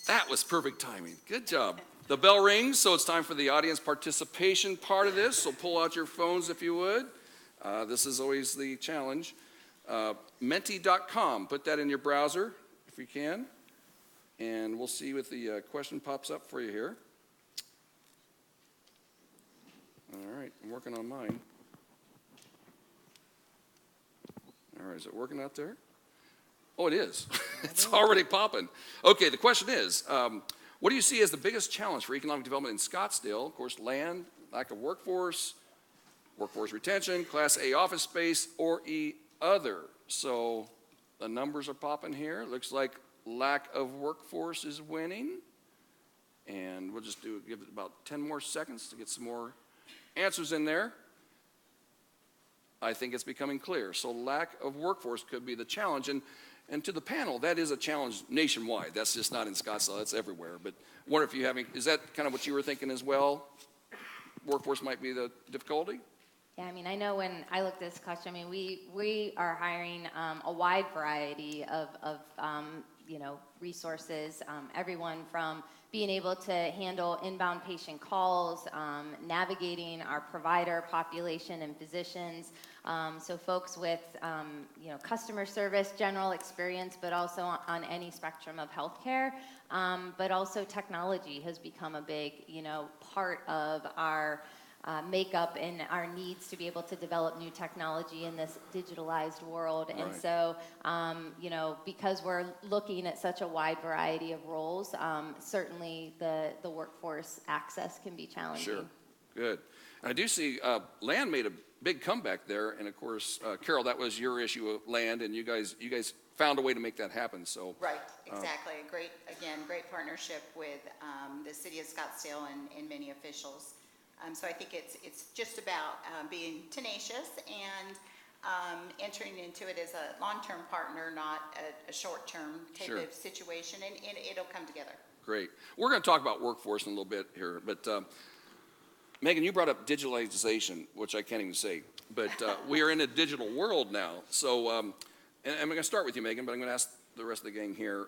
That was perfect timing. Good job. The bell rings, so it's time for the audience participation part of this. So pull out your phones if you would. This is always the challenge. Menti.com, put that in your browser if you can. And we'll see what the question pops up for you here. All right, I'm working on mine. All right, is it working out there? Oh, it is. It's already popping. Okay, the question is, what do you see as the biggest challenge for economic development in Scottsdale? Of course, land, lack of workforce retention, Class A office space, or other. So the numbers are popping here. Looks like lack of workforce is winning. And we'll just give it about 10 more seconds to get some more answers in there. I think it's becoming clear. So lack of workforce could be the challenge. And to the panel, that is a challenge nationwide. That's just not in Scottsdale, that's everywhere. But I wonder if you have any, is that kind of what you were thinking as well? Workforce might be the difficulty? Yeah, I know when I looked at this question, we are hiring a wide variety of resources, everyone from being able to handle inbound patient calls, navigating our provider population and physicians, so folks with customer service, general experience, but also on any spectrum of healthcare, but also technology has become a big part of our makeup and our needs to be able to develop new technology in this digitalized world. Right. And so, because we're looking at such a wide variety of roles, certainly the workforce access can be challenging. Sure, good. I do see land made a big comeback there, and of course, Carol, that was your issue of land, and you guys found a way to make that happen. So right, exactly. Great partnership with the city of Scottsdale and many officials. So I think it's just about being tenacious and entering into it as a long-term partner, not a short-term type of situation, and it'll come together. Great. We're going to talk about workforce in a little bit here, but Megan, you brought up digitalization, which I can't even say, but we are in a digital world now. So, and I'm going to start with you, Megan, but I'm going to ask the rest of the gang here.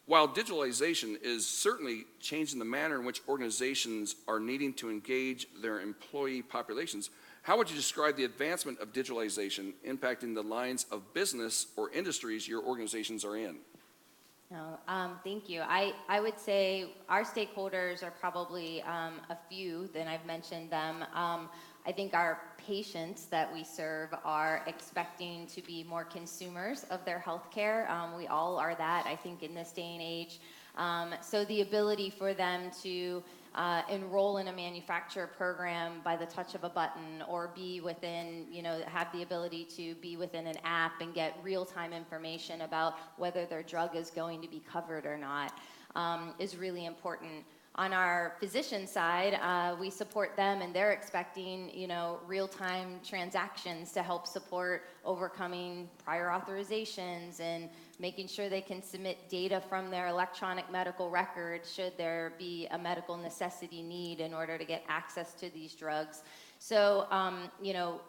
While digitalization is certainly changing the manner in which organizations are needing to engage their employee populations, how would you describe the advancement of digitalization impacting the lines of business or industries your organizations are in? Thank you. I would say our stakeholders are probably a few, then I've mentioned them. I think our patients that we serve are expecting to be more consumers of their health care. We all are that, I think, in this day and age. So the ability for them to enroll in a manufacturer program by the touch of a button, or be within, have the ability to be within an app and get real-time information about whether their drug is going to be covered or not, is really important. On our physician side, we support them, and they're expecting, real-time transactions to help support overcoming prior authorizations and making sure they can submit data from their electronic medical record should there be a medical necessity need in order to get access to these drugs. So,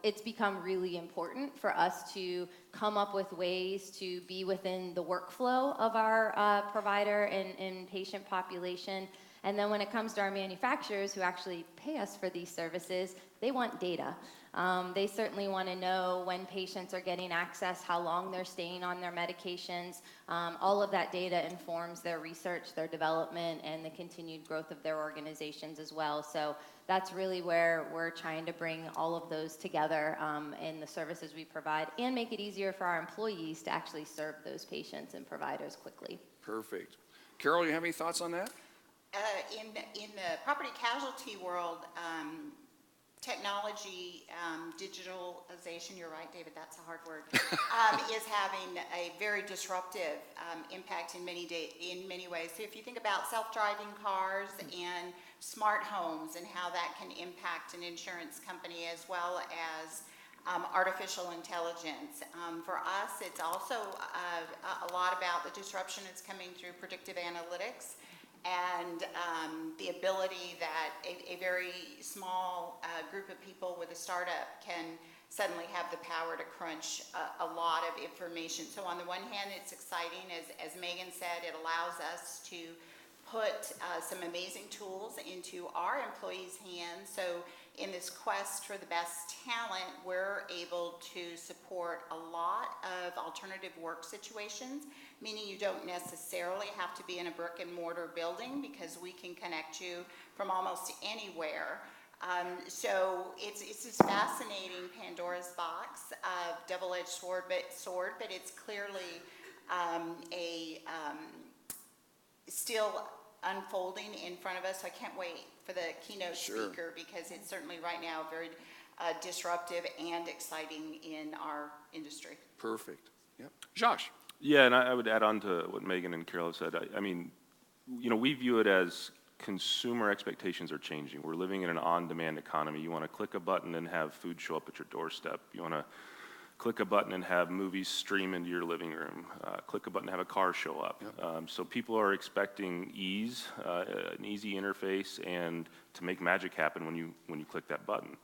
it's become really important for us to come up with ways to be within the workflow of our provider and patient population. And then when it comes to our manufacturers who actually pay us for these services, they want data. They certainly want to know when patients are getting access, how long they're staying on their medications. All of that data informs their research, their development, and the continued growth of their organizations as well. So that's really where we're trying to bring all of those together in the services we provide and make it easier for our employees to actually serve those patients and providers quickly. Perfect. Carol, you have any thoughts on that? In the property casualty world, technology, digitalization, you're right, David, that's a hard word, is having a very disruptive impact in many ways. So if you think about self-driving cars and smart homes and how that can impact an insurance company as well as artificial intelligence. For us, it's also a lot about the disruption that's coming through predictive analytics and the ability that a very small group of people with a startup can suddenly have the power to crunch a lot of information. So on the one hand, it's exciting. As Megan said, it allows us to put some amazing tools into our employees' hands. So in this quest for the best talent, we're able to support a lot of alternative work situations, meaning you don't necessarily have to be in a brick and mortar building because we can connect you from almost anywhere. So it's this fascinating Pandora's box of double-edged sword, but it's clearly still unfolding in front of us. So I can't wait for the keynote speaker because it's certainly right now very disruptive and exciting in our industry. Perfect. Yep. Josh. Yeah, and I would add on to what Megan and Carol said. I mean, we view it as consumer expectations are changing. We're living in an on-demand economy. You want to click a button and have food show up at your doorstep. You want to click a button and have movies stream into your living room. Click a button and have a car show up. Yep. So people are expecting ease, an easy interface, and to make magic happen when you click that button.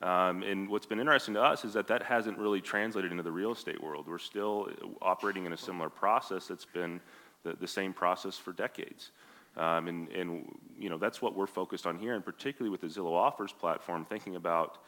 And what's been interesting to us is that hasn't really translated into the real estate world. We're still operating in a similar process that's been the same process for decades. And that's what we're focused on here, and particularly with the Zillow Offers platform, thinking about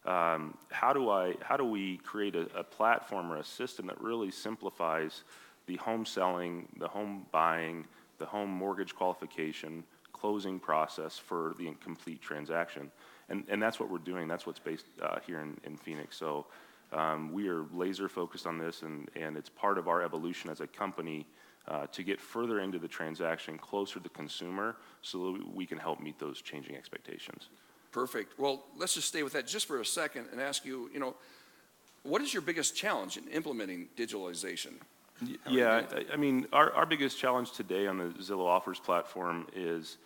how do we create a platform or a system that really simplifies the home selling, the home buying, the home mortgage qualification, closing process for the complete transaction. And that's what we're doing. That's what's based here in Phoenix. So we are laser focused on this, and it's part of our evolution as a company to get further into the transaction, closer to the consumer, so that we can help meet those changing expectations. Perfect. Well, let's just stay with that just for a second and ask you, what is your biggest challenge in implementing digitalization? Yeah, I mean, our biggest challenge today on the Zillow Offers platform is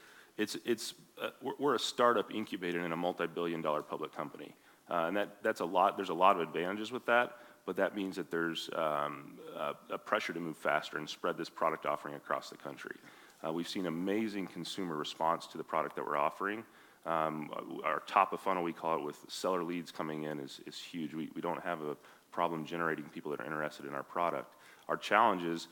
we're a startup incubated in a multi-billion-dollar public company, and that's a lot. There's a lot of advantages with that, but that means that there's a pressure to move faster and spread this product offering across the country. We've seen amazing consumer response to the product that we're offering. Our top of funnel, we call it, with seller leads coming in is huge. We don't have a problem generating people that are interested in our product. Our challenge is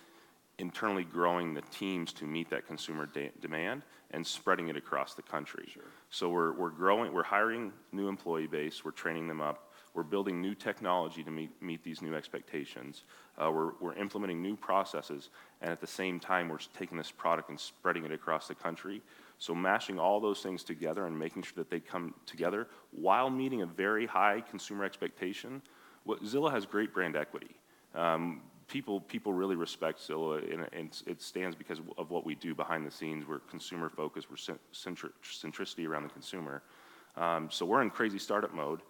internally growing the teams to meet that consumer demand and spreading it across the country. Sure. So we're growing, we're hiring new employee base, we're training them up, we're building new technology to meet these new expectations. We're implementing new processes, and at the same time, we're taking this product and spreading it across the country. So mashing all those things together and making sure that they come together while meeting a very high consumer expectation. Zillow has great brand equity. People really respect Zillow, and it stands because of what we do behind the scenes. We're consumer focused, we're centricity around the consumer. So we're in crazy startup mode,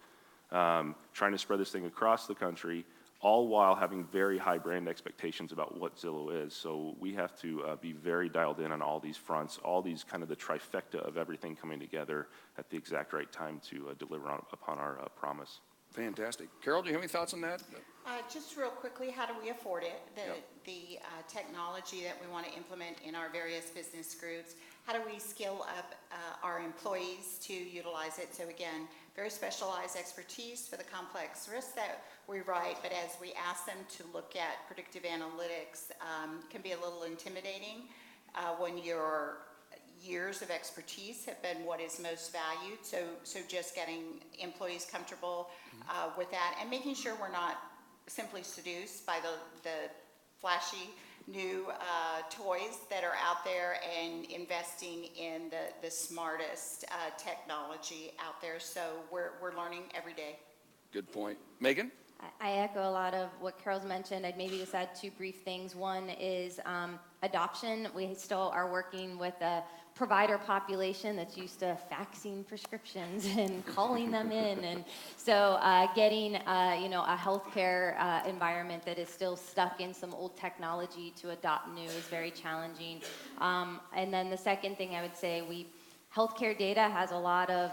trying to spread this thing across the country, all while having very high brand expectations about what Zillow is. So we have to be very dialed in on all these fronts, all these kind of the trifecta of everything coming together at the exact right time to deliver upon our promise. Fantastic. Carol, do you have any thoughts on that? Just real quickly, how do we afford it? Yep. The technology that we want to implement in our various business groups. How do we skill up our employees to utilize it? So again, very specialized expertise for the complex risks that we write, but as we ask them to look at predictive analytics, can be a little intimidating when your years of expertise have been what is most valued. So just getting employees comfortable with that and making sure we're not simply seduced by the flashy new toys that are out there and investing in the smartest technology out there. So we're learning every day. Good point. Megan? I echo a lot of what Carol's mentioned. I'd maybe just add two brief things. One is adoption. We still are working with a provider population that's used to faxing prescriptions and calling them in. And so getting a healthcare environment that is still stuck in some old technology to adopt new is very challenging. And then the second thing I would say, healthcare data has a lot of,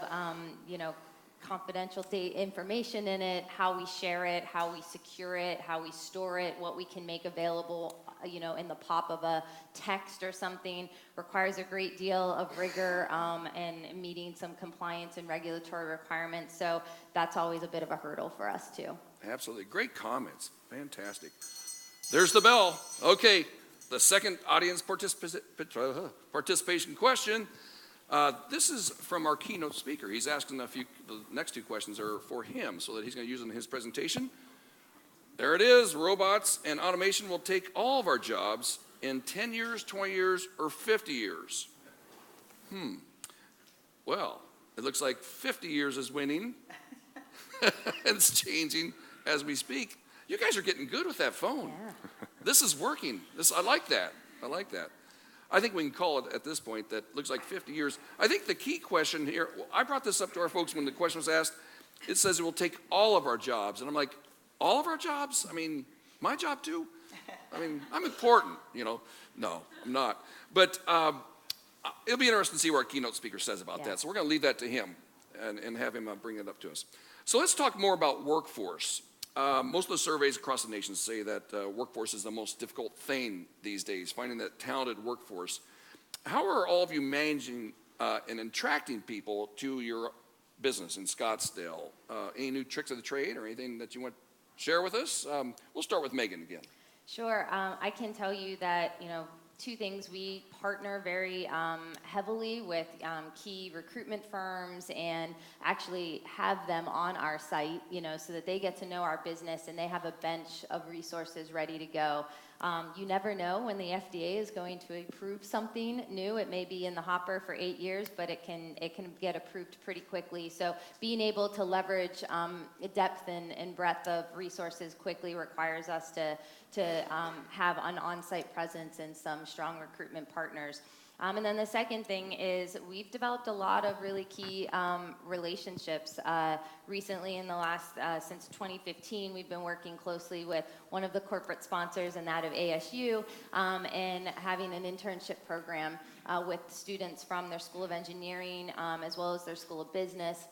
confidential information in it, how we share it, how we secure it, how we store it, what we can make available, in the pop of a text or something, requires a great deal of rigor and meeting some compliance and regulatory requirements. So that's always a bit of a hurdle for us too. Absolutely. Great comments. Fantastic. There's the bell. Okay, the second audience participation question. This is from our keynote speaker. He's asking the next two questions are for him so that he's going to use them in his presentation. There it is. Robots and automation will take all of our jobs in 10 years, 20 years, or 50 years. Well, it looks like 50 years is winning. It's changing as we speak. You guys are getting good with that phone. Yeah. This is working. I like that. I think we can call it at this point that looks like 50 years. I think the key question here, I brought this up to our folks when the question was asked. It says it will take all of our jobs. And I'm like, all of our jobs? I mean, my job too? I mean, I'm important, No, I'm not. But it'll be interesting to see what our keynote speaker says about that. So we're going to leave that to him and have him bring it up to us. So let's talk more about workforce. Most of the surveys across the nation say that workforce is the most difficult thing these days, finding that talented workforce. How are all of you managing and attracting people to your business in Scottsdale? Any new tricks of the trade or anything that you want to share with us? We'll start with Megan again. Sure. I can tell you that, two things. We partner very heavily with key recruitment firms and actually have them on our site, so that they get to know our business and they have a bench of resources ready to go. You never know when the FDA is going to approve something new. It may be in the hopper for 8 years, but it can get approved pretty quickly. So being able to leverage depth and breadth of resources quickly requires us to have an on-site presence and some strong recruitment partners. And then the second thing is we've developed a lot of really key relationships. Recently, in the last, since 2015, we've been working closely with one of the corporate sponsors, and that of ASU, and having an internship program with students from their School of Engineering as well as their School of Business,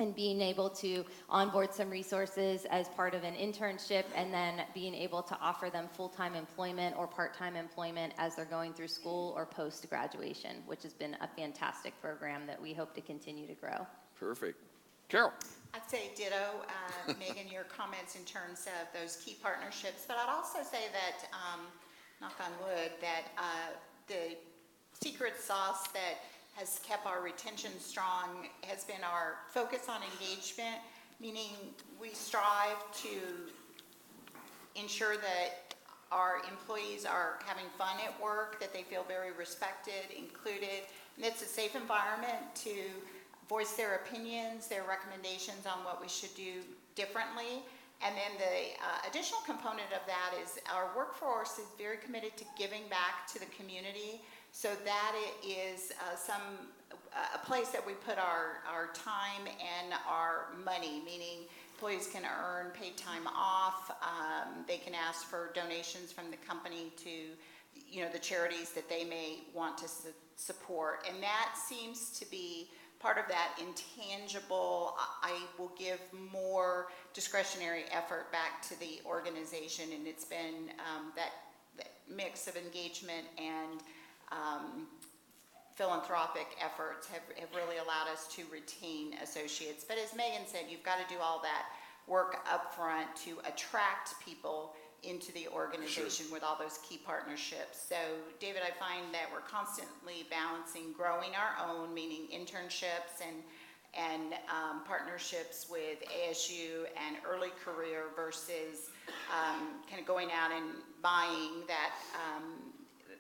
and being able to onboard some resources as part of an internship, and then being able to offer them full-time employment or part-time employment as they're going through school or post-graduation, which has been a fantastic program that we hope to continue to grow. Perfect. Carol? I'd say ditto, Megan, your comments in terms of those key partnerships, but I'd also say that, knock on wood, that the secret sauce that has kept our retention strong has been our focus on engagement, meaning we strive to ensure that our employees are having fun at work, that they feel very respected, included, and it's a safe environment to voice their opinions, their recommendations on what we should do differently. And then the additional component of that is our workforce is very committed to giving back to the community. So that is a place that we put our time and our money, meaning employees can earn paid time off. They can ask for donations from the company to, the charities that they may want to support. And that seems to be part of that intangible, I will give more discretionary effort back to the organization. And it's been that mix of engagement and philanthropic efforts have really allowed us to retain associates. But as Megan said, you've got to do all that work up front to attract people into the organization with all those key partnerships. So David, I find that we're constantly balancing growing our own, meaning internships and partnerships with ASU and early career versus kind of going out and buying that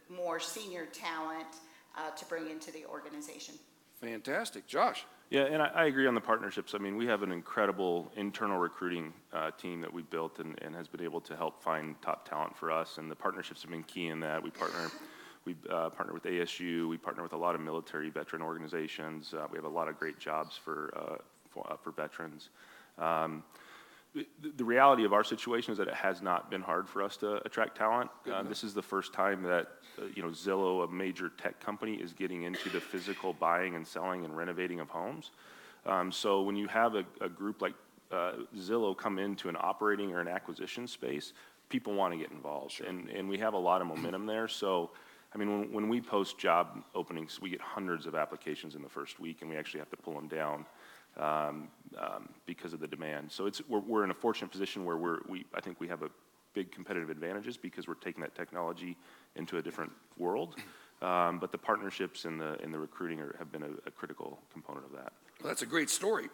more senior talent to bring into the organization. Fantastic. Josh? Yeah, and I agree on the partnerships. I mean, we have an incredible internal recruiting team that we built and has been able to help find top talent for us, and the partnerships have been key in that. We partner with ASU, we partner with a lot of military veteran organizations. We have a lot of great jobs for veterans. The reality of our situation is that it has not been hard for us to attract talent. This is the first time that Zillow, a major tech company, is getting into the physical buying and selling and renovating of homes. So when you have a group like Zillow come into an operating or an acquisition space, people want to get involved, and we have a lot of momentum there. So I mean, when we post job openings, we get hundreds of applications in the first week, and we actually have to pull them down because of the demand. So we're in a fortunate position where I think we have a big competitive advantages because we're taking that technology into a different world. But the partnerships and the recruiting have been a critical component of that. Well, that's a great story.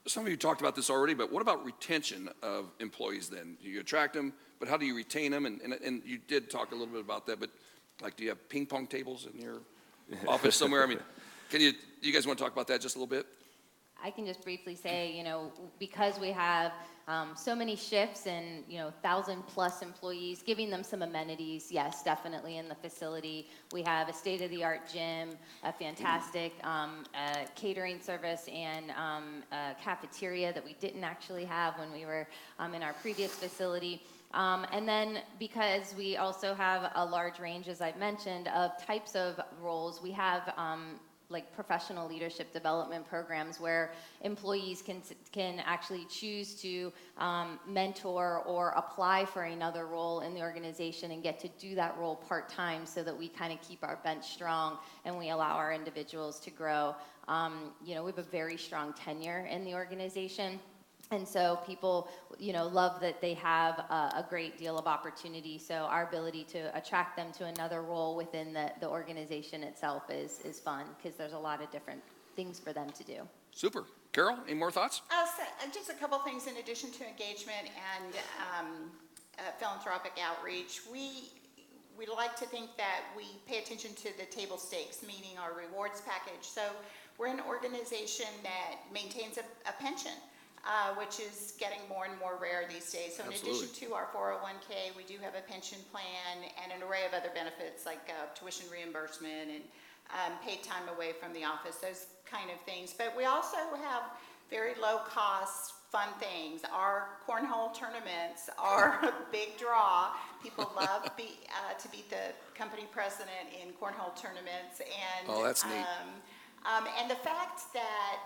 Some of you talked about this already, but what about retention of employees then? You attract them, but how do you retain them? And you did talk a little bit about that, but like, do you have ping pong tables in your office somewhere? I mean, do you guys want to talk about that just a little bit? I can just briefly say, because we have so many shifts and, 1,000+ employees, giving them some amenities, yes, definitely in the facility. We have a state-of-the-art gym, a fantastic catering service, and a cafeteria that we didn't actually have when we were in our previous facility. And then because we also have a large range, as I've mentioned, of types of roles, we have like professional leadership development programs where employees can actually choose to mentor or apply for another role in the organization and get to do that role part-time so that we kind of keep our bench strong and we allow our individuals to grow. We have a very strong tenure in the organization. And so people, love that they have a great deal of opportunity. So our ability to attract them to another role within the organization itself is fun because there's a lot of different things for them to do. Super. Carol, any more thoughts? Just a couple things in addition to engagement and philanthropic outreach. We like to think that we pay attention to the table stakes, meaning our rewards package. So we're an organization that maintains a pension. Which is getting more and more rare these days. So in addition to our 401k, we do have a pension plan and an array of other benefits like tuition reimbursement and paid time away from the office, those kind of things. But we also have very low cost, fun things. Our cornhole tournaments are a big draw. People love to beat the company president in cornhole tournaments. And, that's neat. And the fact that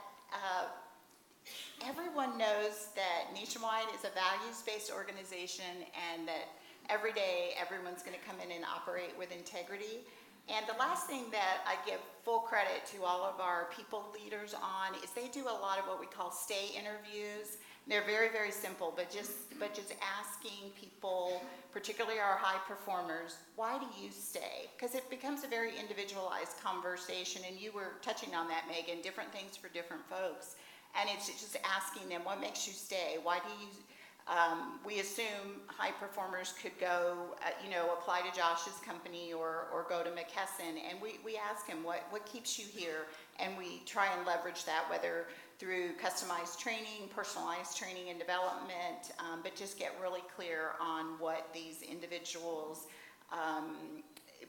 everyone knows that Nationwide is a values-based organization and that every day everyone's going to come in and operate with integrity. And the last thing that I give full credit to all of our people leaders on is they do a lot of what we call stay interviews. They're very, very simple, but just asking people, particularly our high performers, why do you stay? Because it becomes a very individualized conversation, and you were touching on that, Megan, different things for different folks. And it's just asking them, what makes you stay? Why do you, we assume high performers could go, apply to Josh's company or go to McKesson. And we ask him, what keeps you here? And we try and leverage that, whether through customized training, personalized training and development, but just get really clear on what these individuals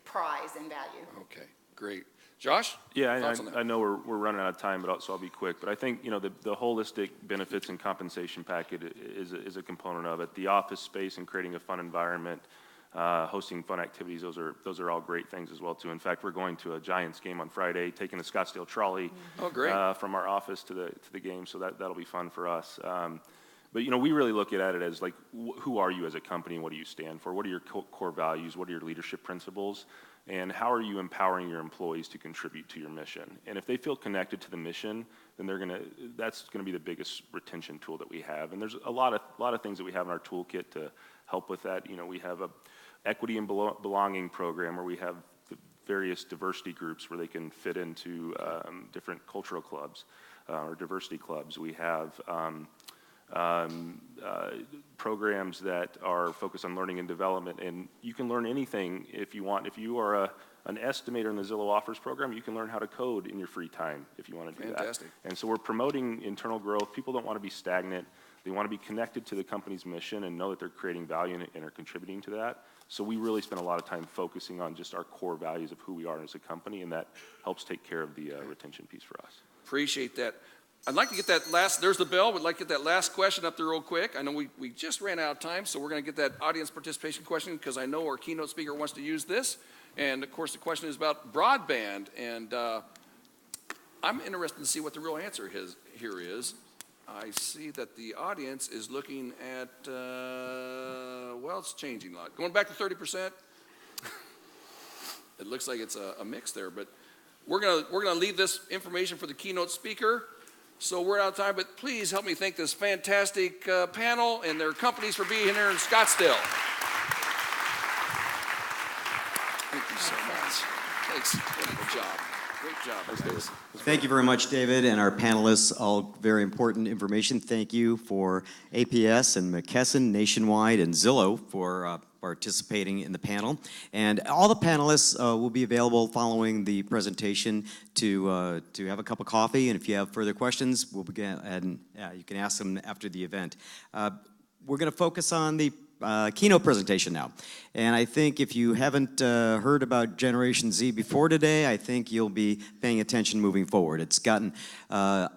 prize and value. Okay, great. Josh? Yeah, Thoughts on that? I know we're running out of time, so I'll be quick. But I think, the holistic benefits and compensation package is a component of it. The office space and creating a fun environment, hosting fun activities, those are all great things as well, too. In fact, we're going to a Giants game on Friday, taking the Scottsdale trolley from our office to the game, so that'll be fun for us. But, we really look at it as, like, who are you as a company and what do you stand for? What are your core values? What are your leadership principles? And how are you empowering your employees to contribute to your mission? And if they feel connected to the mission, then that's gonna be the biggest retention tool that we have. And there's a lot of things that we have in our toolkit to help with that. We have a equity and belonging program where we have the various diversity groups where they can fit into different cultural clubs or diversity clubs. We have programs that are focused on learning and development, and you can learn anything if you want. If you are an estimator in the Zillow Offers program, you can learn how to code in your free time if you want to do Fantastic. that. And so we're promoting internal growth. People don't want to be stagnant. They want to be connected to the company's mission and know that they're creating value and are contributing to that. So we really spend a lot of time focusing on just our core values of who we are as a company, and that helps take care of the retention piece for us. Appreciate that. I'd like to get that there's the bell. We'd like to get that last question up there real quick. I know we just ran out of time, so we're going to get that audience participation question because I know our keynote speaker wants to use this. And, of course, the question is about broadband. And I'm interested to see what the real answer here is. I see that the audience is looking at, it's changing a lot. Going back to 30%. It looks like it's a mix there, but we're gonna leave this information for the keynote speaker. So we're out of time, but please help me thank this fantastic panel and their companies for being here in Scottsdale. Thank you so much. Thanks. Good job. Great job. Thanks, David. Thank you very much, David, and our panelists. All very important information. Thank you for APS and McKesson Nationwide and Zillow for participating in the panel. And all the panelists will be available following the presentation to have a cup of coffee. And if you have further questions, we'll begin, and you can ask them after the event. We're going to focus on the keynote presentation now. And I think if you haven't heard about Generation Z before today, I think you'll be paying attention moving forward. It's gotten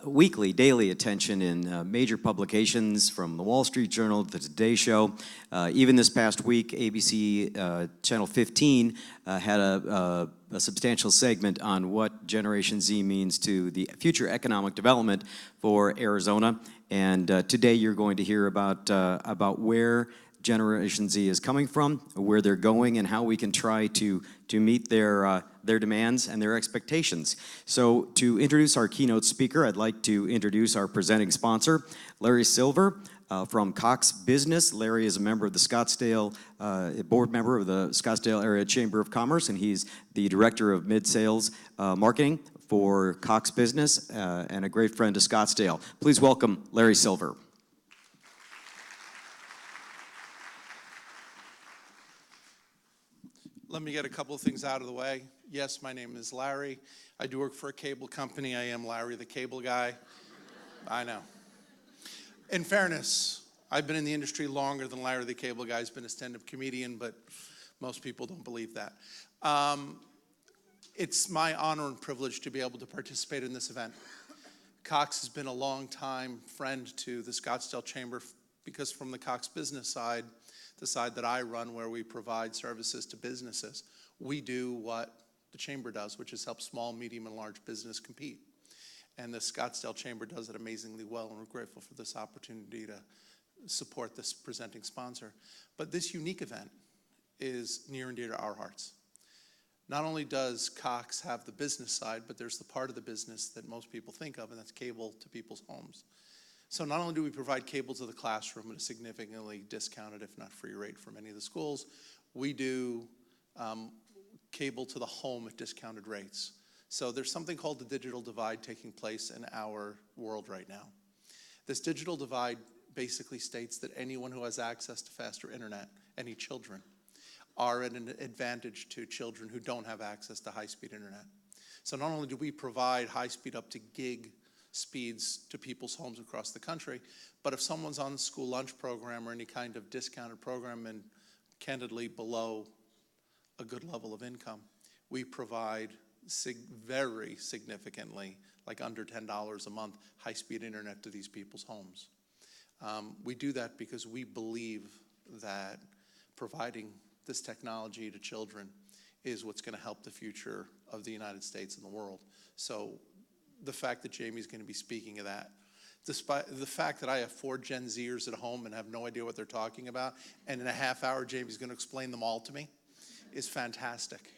weekly, daily attention in major publications from the Wall Street Journal to the Today Show. Even this past week, ABC Channel 15 had a substantial segment on what Generation Z means to the future economic development for Arizona. And today you're going to hear about where Generation Z is coming from, where they're going, and how we can try to meet their demands and their expectations. So to introduce our keynote speaker, I'd like to introduce our presenting sponsor, Larry Silver from Cox Business. Larry is a member of the Scottsdale, board member of the Scottsdale Area Chamber of Commerce, and he's the director of mid-sales marketing for Cox Business and a great friend to Scottsdale. Please welcome Larry Silver. Let me get a couple of things out of the way. Yes, my name is Larry. I do work for a cable company. I am Larry the Cable Guy. I know. In fairness, I've been in the industry longer than Larry the Cable Guy has been a stand-up comedian, but most people don't believe that. It's my honor and privilege to be able to participate in this event. Cox has been a long-time friend to the Scottsdale Chamber because from the Cox business side, the side that I run where we provide services to businesses, we do what the Chamber does, which is help small, medium, and large business compete. And the Scottsdale Chamber does it amazingly well, and we're grateful for this opportunity to support this presenting sponsor. But this unique event is near and dear to our hearts. Not only does Cox have the business side, but there's the part of the business that most people think of, and that's cable to people's homes. So not only do we provide cable to the classroom at a significantly discounted, if not free rate for many of the schools, we do cable to the home at discounted rates. So there's something called the digital divide taking place in our world right now. This digital divide basically states that anyone who has access to faster internet, any children, are at an advantage to children who don't have access to high-speed internet. So not only do we provide high-speed up to gig speeds to people's homes across the country, but if someone's on the school lunch program or any kind of discounted program and candidly below a good level of income, we provide very significantly, like under $10 a month, high-speed internet to these people's homes. We do that because we believe that providing this technology to children is what's going to help the future of the United States and the world. So the fact that Jaime's going to be speaking of that, despite the fact that I have 4 Gen Zers at home and have no idea what they're talking about, and in a half hour Jaime's going to explain them all to me, is fantastic.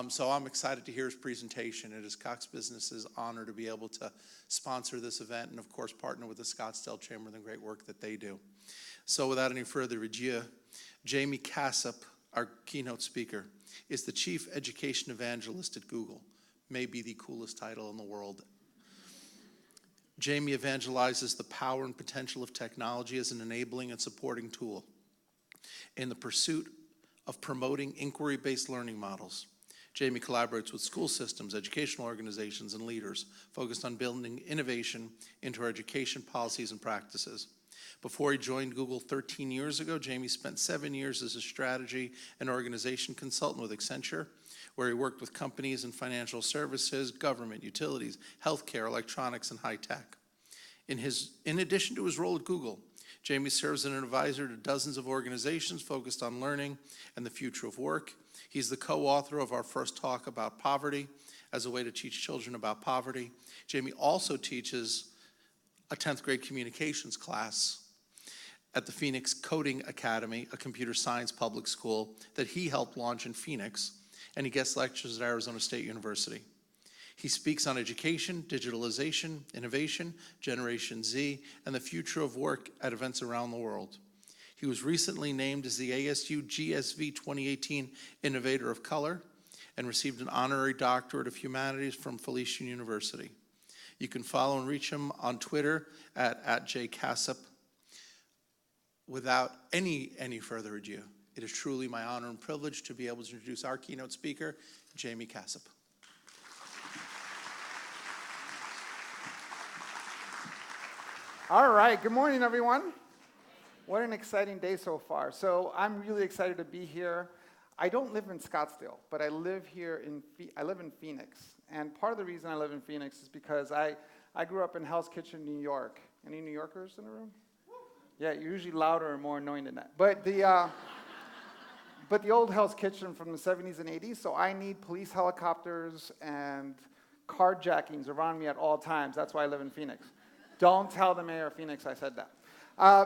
So I'm excited to hear his presentation. It is Cox Business's honor to be able to sponsor this event and, of course, partner with the Scottsdale Chamber and the great work that they do. So without any further ado, Jaime Casap, our keynote speaker, is the Chief Education Evangelist at Google. Maybe the coolest title in the world. Jaime evangelizes the power and potential of technology as an enabling and supporting tool in the pursuit of promoting inquiry-based learning models. Jaime collaborates with school systems, educational organizations, and leaders focused on building innovation into our education policies and practices. Before he joined Google 13 years ago, Jaime spent 7 years as a strategy and organization consultant with Accenture, where he worked with companies in financial services, government, utilities, healthcare, electronics, and high tech. In addition to his role at Google, Jaime serves as an advisor to dozens of organizations focused on learning and the future of work. He's the co-author of our first talk about poverty as a way to teach children about poverty. Jaime also teaches a 10th grade communications class at the Phoenix Coding Academy, a computer science public school that he helped launch in Phoenix, and he guest lectures at Arizona State University. He speaks on education, digitalization, innovation, Generation Z, and the future of work at events around the world. He was recently named as the ASU GSV 2018 Innovator of Color and received an honorary doctorate of humanities from Felician University. You can follow and reach him on Twitter at @jcasap. Without any further ado, it is truly my honor and privilege to be able to introduce our keynote speaker, Jaime Casap. All right, good morning, everyone. What an exciting day so far. So I'm really excited to be here. I don't live in Scottsdale, but I live here I live in Phoenix. And part of the reason I live in Phoenix is because I grew up in Hell's Kitchen, New York. Any New Yorkers in the room? Yeah, you're usually louder and more annoying than that. But the old Hell's Kitchen from the 70s and 80s, so I need police helicopters and carjackings around me at all times. That's why I live in Phoenix. Don't tell the mayor of Phoenix I said that.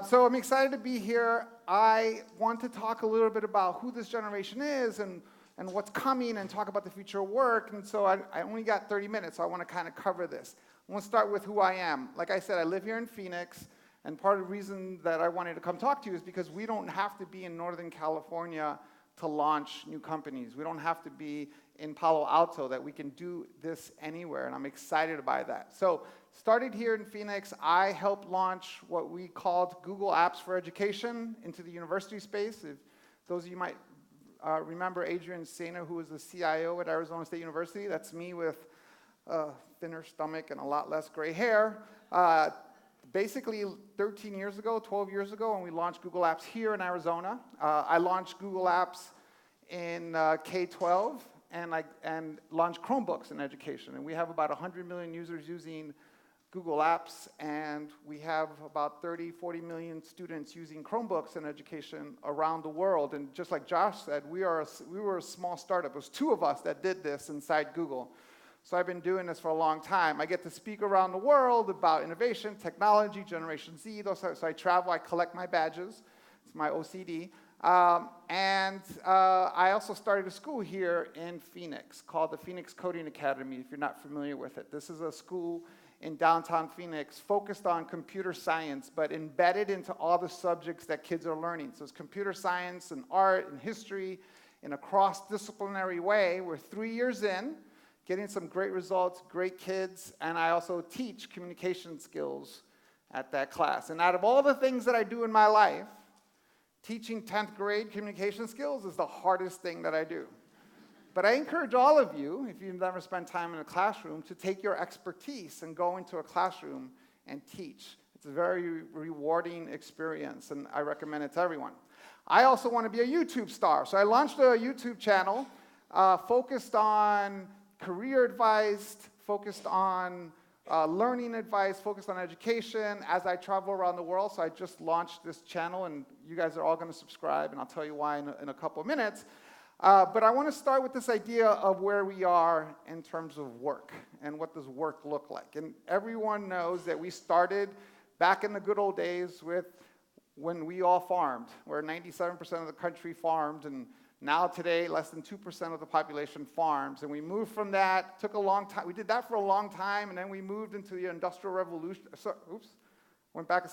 So I'm excited to be here. I want to talk a little bit about who this generation is and what's coming and talk about the future of work. And so I only got 30 minutes, so I want to kind of cover this. I want to start with who I am. Like I said, I live here in Phoenix. And part of the reason that I wanted to come talk to you is because we don't have to be in Northern California to launch new companies. We don't have to be in Palo Alto, that we can do this anywhere, and I'm excited by that. So started here in Phoenix, I helped launch what we called Google Apps for Education into the university space. If those of you might remember Adrian Sena, who was the CIO at Arizona State University, that's me with a thinner stomach and a lot less gray hair. Basically, 13 years ago, 12 years ago, when we launched Google Apps here in Arizona, I launched Google Apps in K-12 and launched Chromebooks in education. And we have about 100 million users using Google Apps, and we have about 30, 40 million students using Chromebooks in education around the world. And just like Josh said, we were a small startup. It was 2 of us that did this inside Google. So I've been doing this for a long time. I get to speak around the world about innovation, technology, Generation Z. So I travel, I collect my badges. It's my OCD. I also started a school here in Phoenix called the Phoenix Coding Academy, if you're not familiar with it. This is a school in downtown Phoenix focused on computer science, but embedded into all the subjects that kids are learning. So it's computer science and art and history in a cross-disciplinary way. We're 3 years in, getting some great results, great kids, and I also teach communication skills at that class. And out of all the things that I do in my life, teaching 10th grade communication skills is the hardest thing that I do. But I encourage all of you, if you've never spent time in a classroom, to take your expertise and go into a classroom and teach. It's a very rewarding experience, and I recommend it to everyone. I also want to be a YouTube star, so I launched a YouTube channel focused on career advice, focused on learning advice, focused on education as I travel around the world. So I just launched this channel, and you guys are all going to subscribe, and I'll tell you why in a couple of minutes. But I want to start with this idea of where we are in terms of work and what does work look like. And everyone knows that we started back in the good old days with when we all farmed, where 97% of the country farmed, and now today less than 2% of the population farms. And we moved from that, took a long time, we did that for a long time, and then we moved into the Industrial Revolution, went back,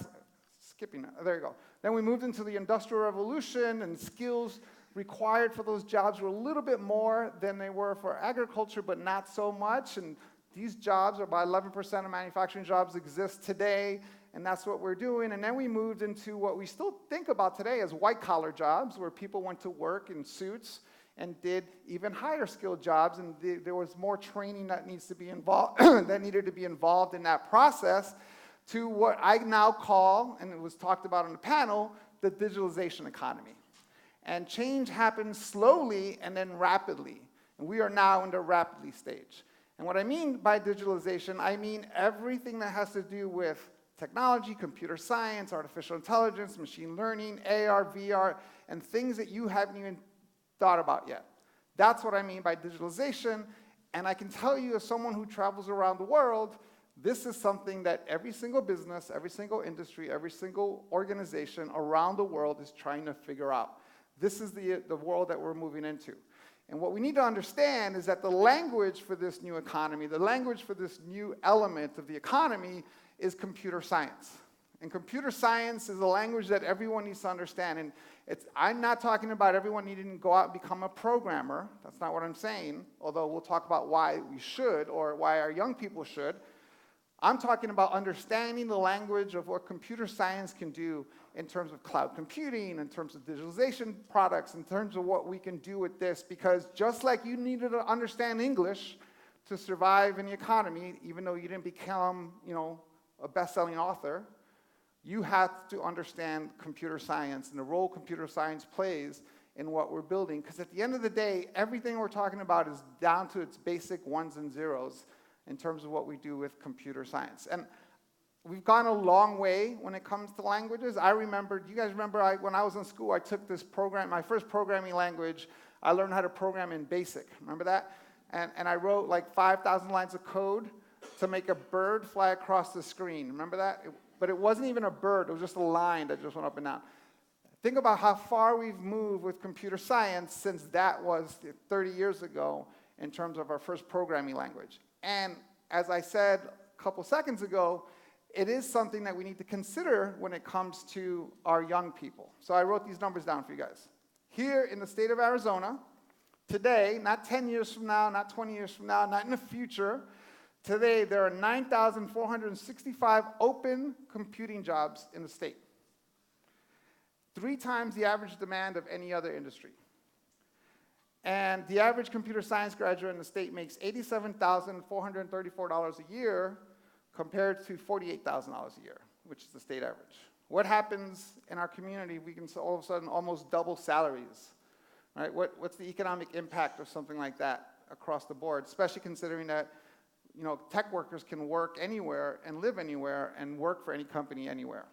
skipping, there you go. Then we moved into the Industrial Revolution, and skills required for those jobs were a little bit more than they were for agriculture, but not so much. And these jobs, about 11% of manufacturing jobs exist today, and that's what we're doing. And then we moved into what we still think about today as white-collar jobs, where people went to work in suits and did even higher skilled jobs, and there was more training that needs to be involved, that needed to be involved in that process, to what I now call, and it was talked about on the panel, the digitalization economy. And change happens slowly and then rapidly. And we are now in the rapidly stage. And what I mean by digitalization, I mean everything that has to do with technology, computer science, artificial intelligence, machine learning, AR, VR, and things that you haven't even thought about yet. That's what I mean by digitalization. And I can tell you, as someone who travels around the world, this is something that every single business, every single industry, every single organization around the world is trying to figure out. This is the world that we're moving into. And what we need to understand is that the language for this new economy, the language for this new element of the economy is computer science. And computer science is a language that everyone needs to understand. And I'm not talking about everyone needing to go out and become a programmer. That's not what I'm saying, although we'll talk about why we should or why our young people should. I'm talking about understanding the language of what computer science can do in terms of cloud computing, in terms of digitalization products, in terms of what we can do with this, because just like you needed to understand English to survive in the economy, even though you didn't become, a best-selling author, you have to understand computer science and the role computer science plays in what we're building, because at the end of the day, everything we're talking about is down to its basic ones and zeros in terms of what we do with computer science. And we've gone a long way when it comes to languages. Do you guys remember when I was in school, I took this program, my first programming language, I learned how to program in BASIC. Remember that? And I wrote like 5,000 lines of code to make a bird fly across the screen. Remember that? But it wasn't even a bird. It was just a line that just went up and down. Think about how far we've moved with computer science since that was 30 years ago in terms of our first programming language. And as I said a couple seconds ago, it is something that we need to consider when it comes to our young people. So I wrote these numbers down for you guys. Here in the state of Arizona, today, not 10 years from now, not 20 years from now, not in the future, today there are 9,465 open computing jobs in the state. 3 times the average demand of any other industry. And the average computer science graduate in the state makes $87,434 a year compared to $48,000 a year, which is the state average. What happens in our community? We can all of a sudden almost double salaries, right? What's the economic impact of something like that across the board, especially considering that tech workers can work anywhere and live anywhere and work for any company anywhere.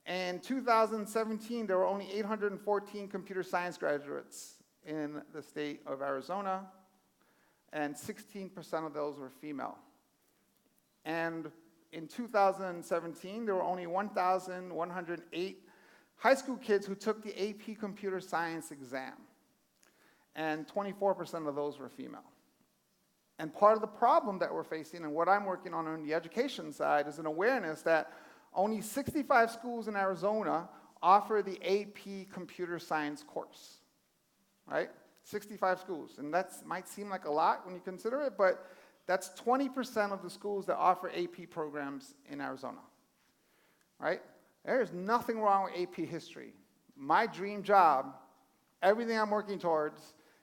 In 2017, there were only 814 computer science graduates in the state of Arizona, and 16% of those were female. And in 2017, there were only 1,108 high school kids who took the AP Computer Science exam, and 24% of those were female. And part of the problem that we're facing, and what I'm working on the education side, is an awareness that only 65 schools in Arizona offer the AP Computer Science course, right? 65 schools, and that might seem like a lot when you consider it, but that's 20% of the schools that offer AP programs in Arizona, right? There's nothing wrong with AP history. My dream job, everything I'm working towards,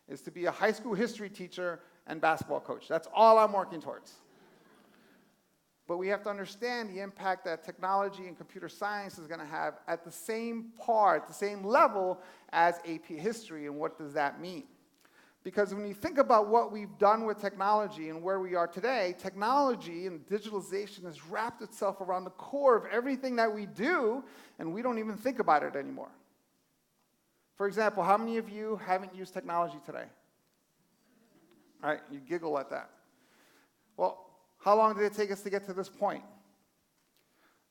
is to be a high school history teacher and basketball coach. That's all I'm working towards. But we have to understand the impact that technology and computer science is going to have at the same level as AP history, and what does that mean? Because when you think about what we've done with technology and where we are today, technology and digitalization has wrapped itself around the core of everything that we do, and we don't even think about it anymore. For example, how many of you haven't used technology today? All right, you giggle at that. Well, how long did it take us to get to this point?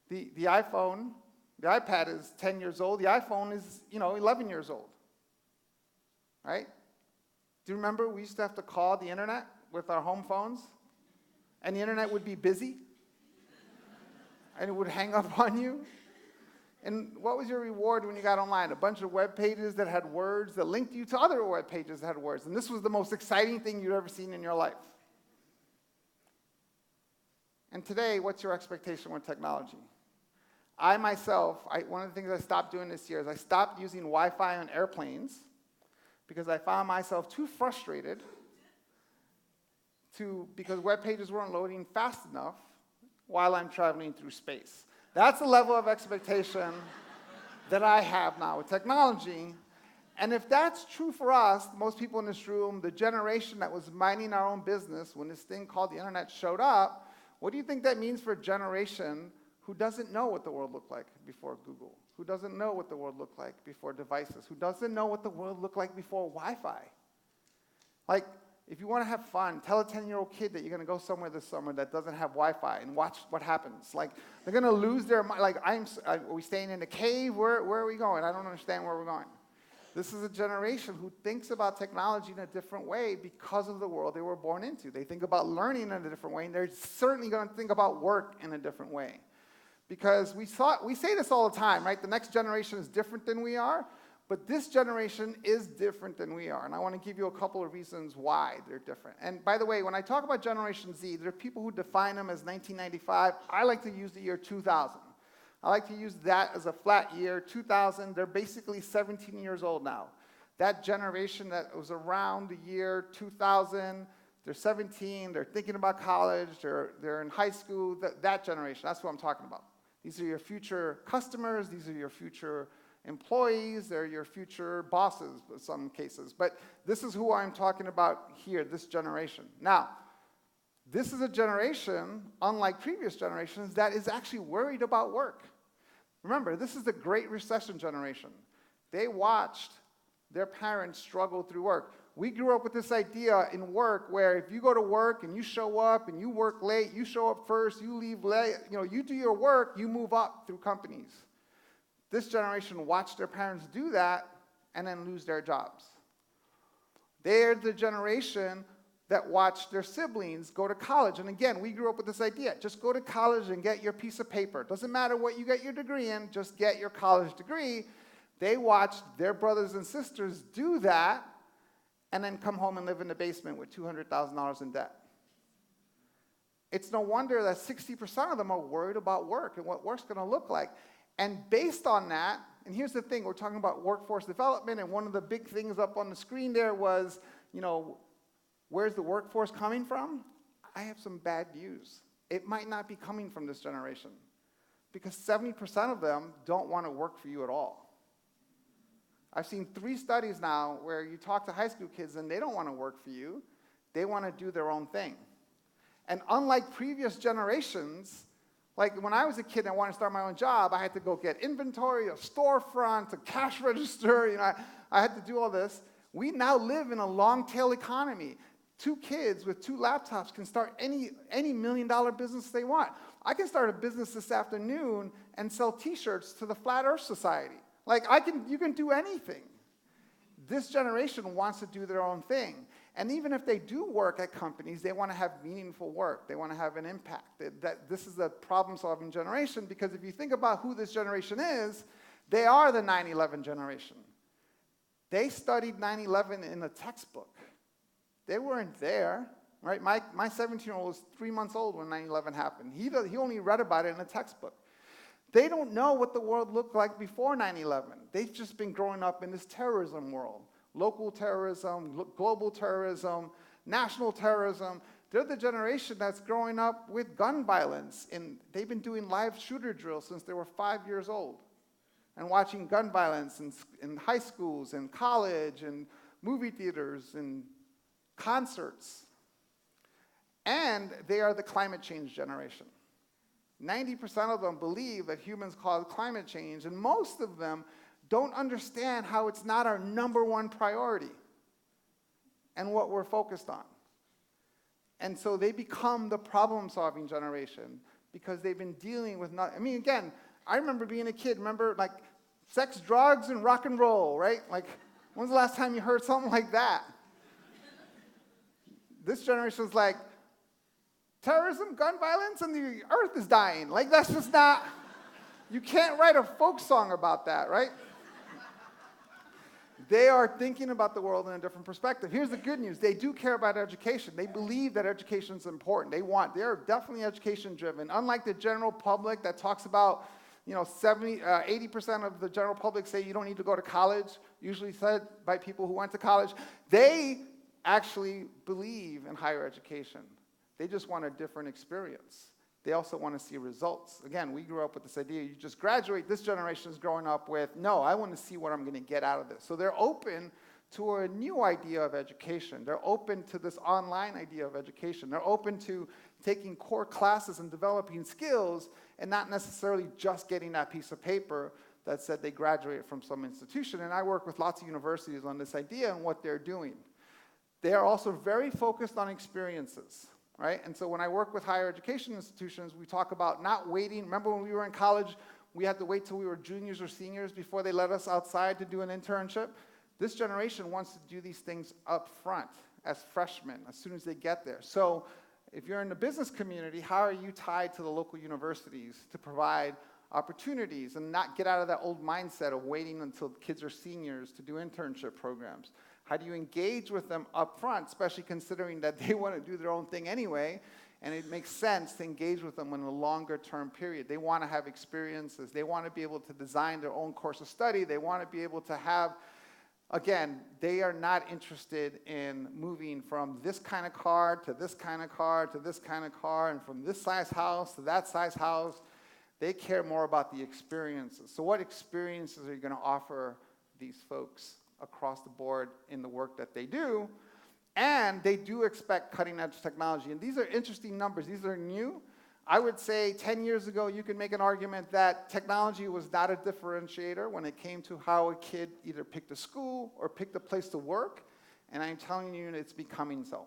The iPhone, the iPad is 10 years old. The iPhone is, 11 years old. Right? Do you remember we used to have to call the internet with our home phones? And the internet would be busy? And it would hang up on you? And what was your reward when you got online? A bunch of web pages that had words that linked you to other web pages that had words. And this was the most exciting thing you'd ever seen in your life. And today, what's your expectation with technology? I myself, one of the things I stopped doing this year is I stopped using Wi-Fi on airplanes because I found myself too frustrated because web pages weren't loading fast enough while I'm traveling through space. That's the level of expectation that I have now with technology. And if that's true for us, most people in this room, the generation that was minding our own business when this thing called the internet showed up, what do you think that means for a generation who doesn't know what the world looked like before Google, who doesn't know what the world looked like before devices, who doesn't know what the world looked like before Wi-Fi? Like, if you want to have fun, tell a 10-year-old kid that you're going to go somewhere this summer that doesn't have Wi-Fi and watch what happens. Like, they're going to lose their mind. Like, are we staying in a cave? Where are we going? I don't understand where we're going. This is a generation who thinks about technology in a different way because of the world they were born into. They think about learning in a different way, and they're certainly going to think about work in a different way. Because we say this all the time, right? The next generation is different than we are, but this generation is different than we are. And I want to give you a couple of reasons why they're different. And by the way, when I talk about Generation Z, there are people who define them as 1995. I like to use the year 2000. I like to use that as a flat year, 2000. They're basically 17 years old now. That generation that was around the year 2000, they're 17, they're thinking about college, they're in high school, that generation, that's what I'm talking about. These are your future customers, these are your future employees, they're your future bosses in some cases. But this is who I'm talking about here, this generation. Now, this is a generation, unlike previous generations, that is actually worried about work. Remember, this is the Great Recession generation. They watched their parents struggle through work. We grew up with this idea in work where if you go to work and you show up and you work late, you show up first, you leave late, you do your work, you move up through companies. This generation watched their parents do that and then lose their jobs. They're the generation that watched their siblings go to college. And again, we grew up with this idea. Just go to college and get your piece of paper. Doesn't matter what you get your degree in, just get your college degree. They watched their brothers and sisters do that and then come home and live in the basement with $200,000 in debt. It's no wonder that 60% of them are worried about work and what work's going to look like. And based on that, and here's the thing, we're talking about workforce development, and one of the big things up on the screen there was, where's the workforce coming from? I have some bad news. It might not be coming from this generation because 70% of them don't want to work for you at all. I've seen 3 studies now where you talk to high school kids and they don't want to work for you. They want to do their own thing. And unlike previous generations, like when I was a kid and I wanted to start my own job, I had to go get inventory, a storefront, a cash register. I had to do all this. We now live in a long-tail economy. 2 kids with 2 laptops can start any $1 million business they want. I can start a business this afternoon and sell T-shirts to the Flat Earth Society. Like, you can do anything. This generation wants to do their own thing. And even if they do work at companies, they want to have meaningful work. They want to have an impact. This is a problem-solving generation because if you think about who this generation is, they are the 9/11 generation. They studied 9/11 in a textbook. They weren't there, right? My 17-year-old was 3 months old when 9/11 happened. He only read about it in a textbook. They don't know what the world looked like before 9/11. They've just been growing up in this terrorism world. Local terrorism, global terrorism, national terrorism. They're the generation that's growing up with gun violence. And they've been doing live shooter drills since they were 5 years old. And watching gun violence in high schools and college and movie theaters and concerts, and they are the climate change generation. 90% of them believe that humans cause climate change, and most of them don't understand how it's not our number one priority and what we're focused on. And so they become the problem-solving generation because they've been dealing with I mean, again, I remember being a kid, remember like sex, drugs, and rock and roll, right? Like, when's the last time you heard something like that? This generation's like, terrorism, gun violence, and the earth is dying. Like, that's just not, you can't write a folk song about that, right? They are thinking about the world in a different perspective. Here's the good news. They do care about education. They believe that education is important. They're definitely education driven. Unlike the general public that talks about, 80% of the general public say you don't need to go to college, usually said by people who went to college. They actually believe in higher education. They just want a different experience. They also want to see results. Again, we grew up with this idea, you just graduate. This generation is growing up with, no, I want to see what I'm going to get out of this. So they're open to a new idea of education. They're open to this online idea of education. They're open to taking core classes and developing skills and not necessarily just getting that piece of paper that said they graduated from some institution. And I work with lots of universities on this idea and what they're doing. They are also very focused on experiences. Right? And so when I work with higher education institutions, we talk about not waiting. Remember when we were in college, we had to wait till we were juniors or seniors before they let us outside to do an internship? This generation wants to do these things up front as freshmen, as soon as they get there. So if you're in the business community, how are you tied to the local universities to provide opportunities and not get out of that old mindset of waiting until kids are seniors to do internship programs? How do you engage with them up front, especially considering that they want to do their own thing anyway, and it makes sense to engage with them in a longer-term period. They want to have experiences. They want to be able to design their own course of study. They want to be able to have, again, they are not interested in moving from this kind of car to this kind of car to this kind of car, and from this size house to that size house. They care more about the experiences. So what experiences are you going to offer these folks across the board in the work that they do? And they do expect cutting-edge technology. And these are interesting numbers. These are new. I would say 10 years ago, you could make an argument that technology was not a differentiator when it came to how a kid either picked a school or picked a place to work. And I'm telling you, it's becoming so.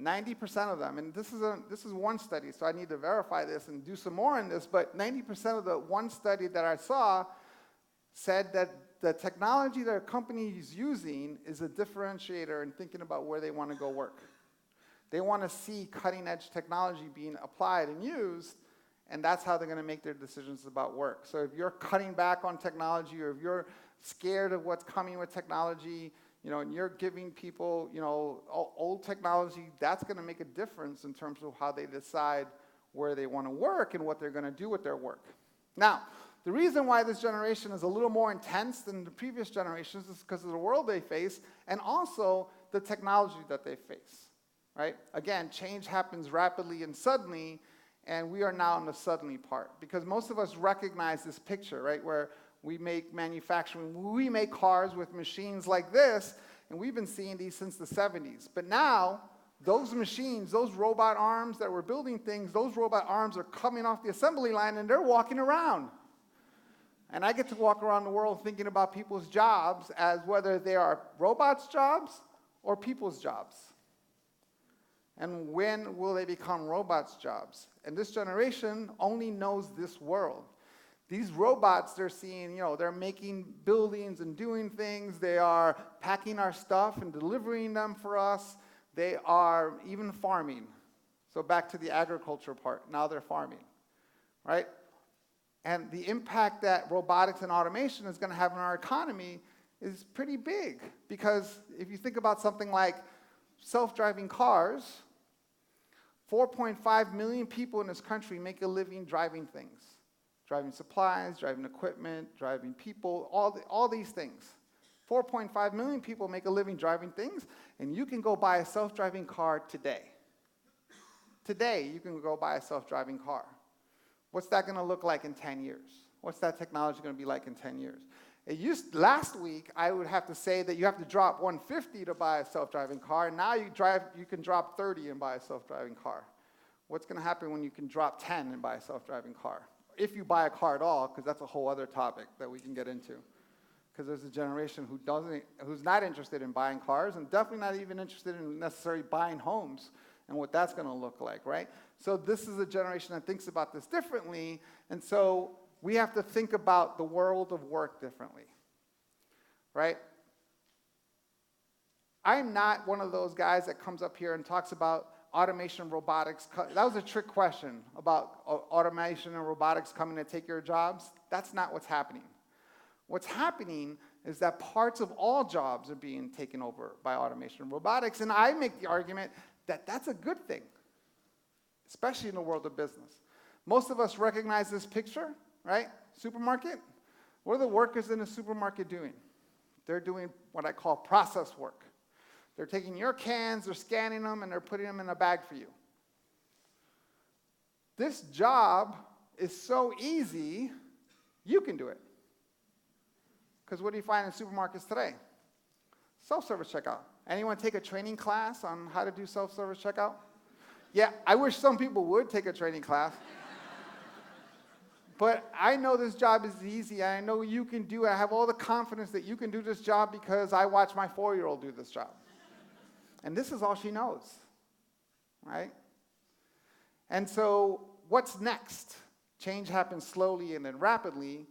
90% of them, and this is one study, so I need to verify this and do some more in this, but 90% of the one study that I saw said that the technology that a company is using is a differentiator in thinking about where they want to go work. They want to see cutting-edge technology being applied and used, and that's how they're going to make their decisions about work. So if you're cutting back on technology, or if you're scared of what's coming with technology, and you're giving people, old technology, that's going to make a difference in terms of how they decide where they want to work and what they're going to do with their work. Now, the reason why this generation is a little more intense than the previous generations is because of the world they face and also the technology that they face, right? Again, change happens rapidly and suddenly, and we are now in the suddenly part because most of us recognize this picture, right, where we make manufacturing, we make cars with machines like this, and we've been seeing these since the 70s. But now, those machines, those robot arms that were building things, those robot arms are coming off the assembly line and they're walking around. And I get to walk around the world thinking about people's jobs as whether they are robots' jobs or people's jobs. And when will they become robots' jobs? And this generation only knows this world. These robots they're seeing, they're making buildings and doing things. They are packing our stuff and delivering them for us. They are even farming. So back to the agriculture part. Now they're farming, right? And the impact that robotics and automation is going to have on our economy is pretty big. Because if you think about something like self-driving cars, 4.5 million people in this country make a living driving things. Driving supplies, driving equipment, driving people, all these things. 4.5 million people make a living driving things, and you can go buy a self-driving car today. Today, you can go buy a self-driving car. What's that going to look like in 10 years? What's that technology going to be like in 10 years? Last week, I would have to say that you have to drop $150 to buy a self-driving car, and now you can drop $30 and buy a self-driving car. What's going to happen when you can drop 10 and buy a self-driving car? If you buy a car at all, because that's a whole other topic that we can get into. Because there's a generation who's not interested in buying cars, and definitely not even interested in necessarily buying homes and what that's going to look like, right? So this is a generation that thinks about this differently, and so we have to think about the world of work differently, right? I'm not one of those guys that comes up here and talks about automation and robotics. That was a trick question about automation and robotics coming to take your jobs. That's not what's happening. What's happening is that parts of all jobs are being taken over by automation and robotics, and I make the argument that that's a good thing, especially in the world of business. Most of us recognize this picture, right? Supermarket. What are the workers in a supermarket doing? They're doing what I call process work. They're taking your cans, they're scanning them, and they're putting them in a bag for you. This job is so easy, you can do it. Because what do you find in supermarkets today? Self-service checkout. Anyone take a training class on how to do self-service checkout? Yeah, I wish some people would take a training class. But I know this job is easy, and I know you can do it. I have all the confidence that you can do this job because I watch my 4-year-old do this job. And this is all she knows, right? And so what's next? Change happens slowly and then rapidly.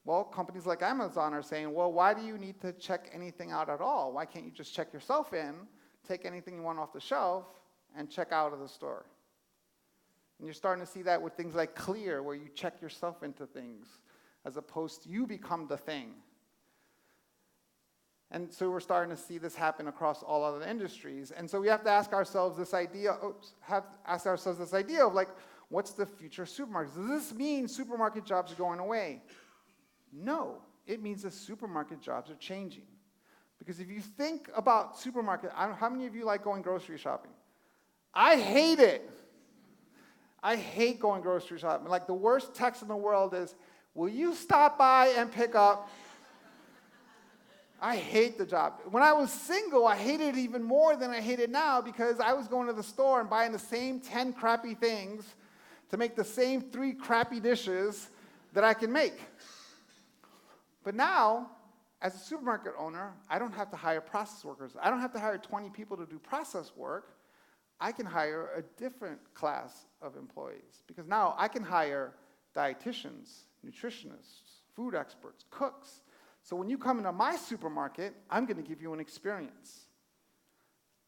Well, companies like Amazon are saying, well, why do you need to check anything out at all? Why can't you just check yourself in, take anything you want off the shelf, and check out of the store? And you're starting to see that with things like Clear, where you check yourself into things, as opposed to you become the thing. And so we're starting to see this happen across all other industries. And so we have to ask ourselves this idea, of like, what's the future of supermarkets? Does this mean supermarket jobs are going away? No, it means that supermarket jobs are changing. Because if you think about supermarket, how many of you like going grocery shopping? I hate it. I hate going grocery shopping. Like, the worst text in the world is, will you stop by and pick up? I hate the job. When I was single, I hated it even more than I hate it now, because I was going to the store and buying the same 10 crappy things to make the same 3 crappy dishes that I can make. But now, as a supermarket owner, I don't have to hire process workers. I don't have to hire 20 people to do process work. I can hire a different class of employees, because now I can hire dietitians, nutritionists, food experts, cooks. So when you come into my supermarket, I'm going to give you an experience.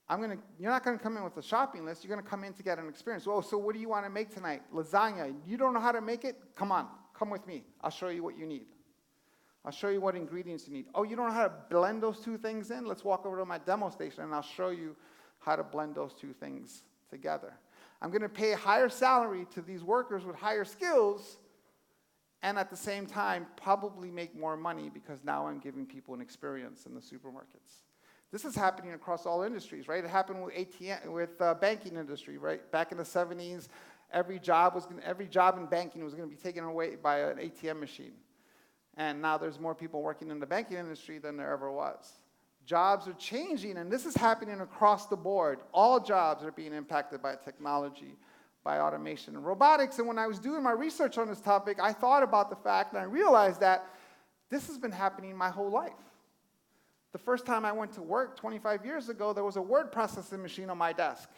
You're not going to come in with a shopping list. You're going to come in to get an experience. Oh, so what do you want to make tonight? Lasagna. You don't know how to make it? Come on. Come with me. I'll show you what you need. I'll show you what ingredients you need. Oh, you don't know how to blend those 2 things in? Let's walk over to my demo station, and I'll show you how to blend those 2 things together. I'm going to pay a higher salary to these workers with higher skills, and at the same time probably make more money, because now I'm giving people an experience in the supermarkets. This is happening across all industries, right? It happened with banking industry, right? Back in the 70s, every job in banking was going to be taken away by an ATM machine. And now there's more people working in the banking industry than there ever was. Jobs are changing, and this is happening across the board. All jobs are being impacted by technology, by automation and robotics. And when I was doing my research on this topic, I thought about the fact, and I realized that this has been happening my whole life. The first time I went to work 25 years ago, there was a word processing machine on my desk.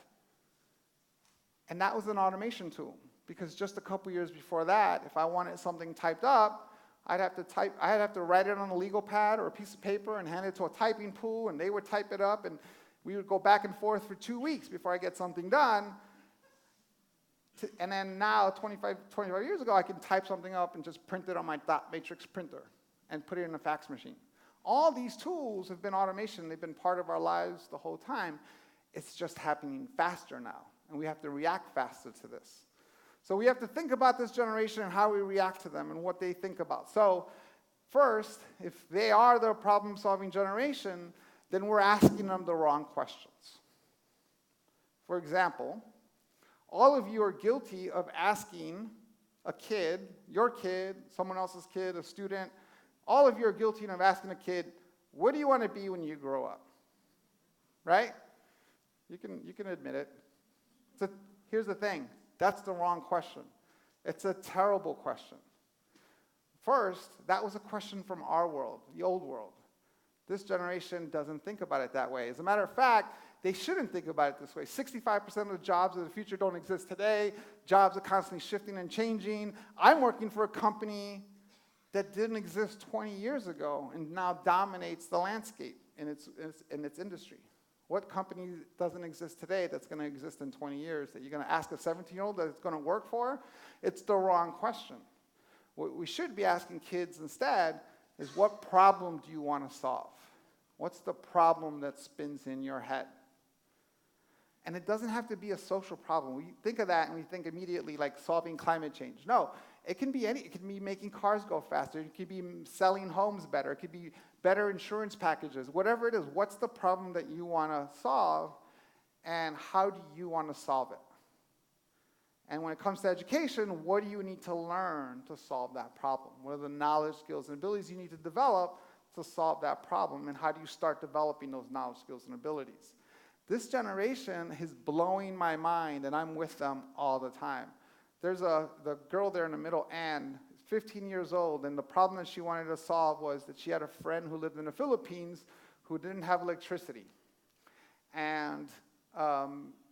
And that was an automation tool, because just a couple years before that, if I wanted something typed up, I'd have to write it on a legal pad or a piece of paper and hand it to a typing pool, and they would type it up, and we would go back and forth for 2 weeks before I get something done. And then now, 25 years ago, I can type something up and just print it on my dot matrix printer and put it in a fax machine. All these tools have been automation. They've been part of our lives the whole time. It's just happening faster now, and we have to react faster to this. So we have to think about this generation and how we react to them and what they think about. So first, if they are the problem-solving generation, then we're asking them the wrong questions. For example, all of you are guilty of asking a kid, your kid, someone else's kid, a student, All of you are guilty of asking a kid, what do you want to be when you grow up? Right? You can admit it. Here's the thing. That's the wrong question. It's a terrible question. First, that was a question from our world, the old world. This generation doesn't think about it that way. As a matter of fact, they shouldn't think about it this way. 65% of the jobs of the future don't exist today. Jobs are constantly shifting and changing. I'm working for a company that didn't exist 20 years ago and now dominates the landscape in its industry. What company doesn't exist today that's going to exist in 20 years that you're going to ask a 17-year-old that it's going to work for? It's the wrong question. What we should be asking kids instead is, what problem do you want to solve? What's the problem that spins in your head? And it doesn't have to be a social problem. We think of that and we think immediately like solving climate change. No, it can be it can be making cars go faster. It could be selling homes better. It could be better insurance packages. Whatever it is, what's the problem that you want to solve, and how do you want to solve it? And when it comes to education, what do you need to learn to solve that problem? What are the knowledge, skills, and abilities you need to develop to solve that problem, and how do you start developing those knowledge, skills, and abilities? This generation is blowing my mind, and I'm with them all the time. There's the girl there in the middle, Anne, 15 years old, and the problem that she wanted to solve was that she had a friend who lived in the Philippines who didn't have electricity. And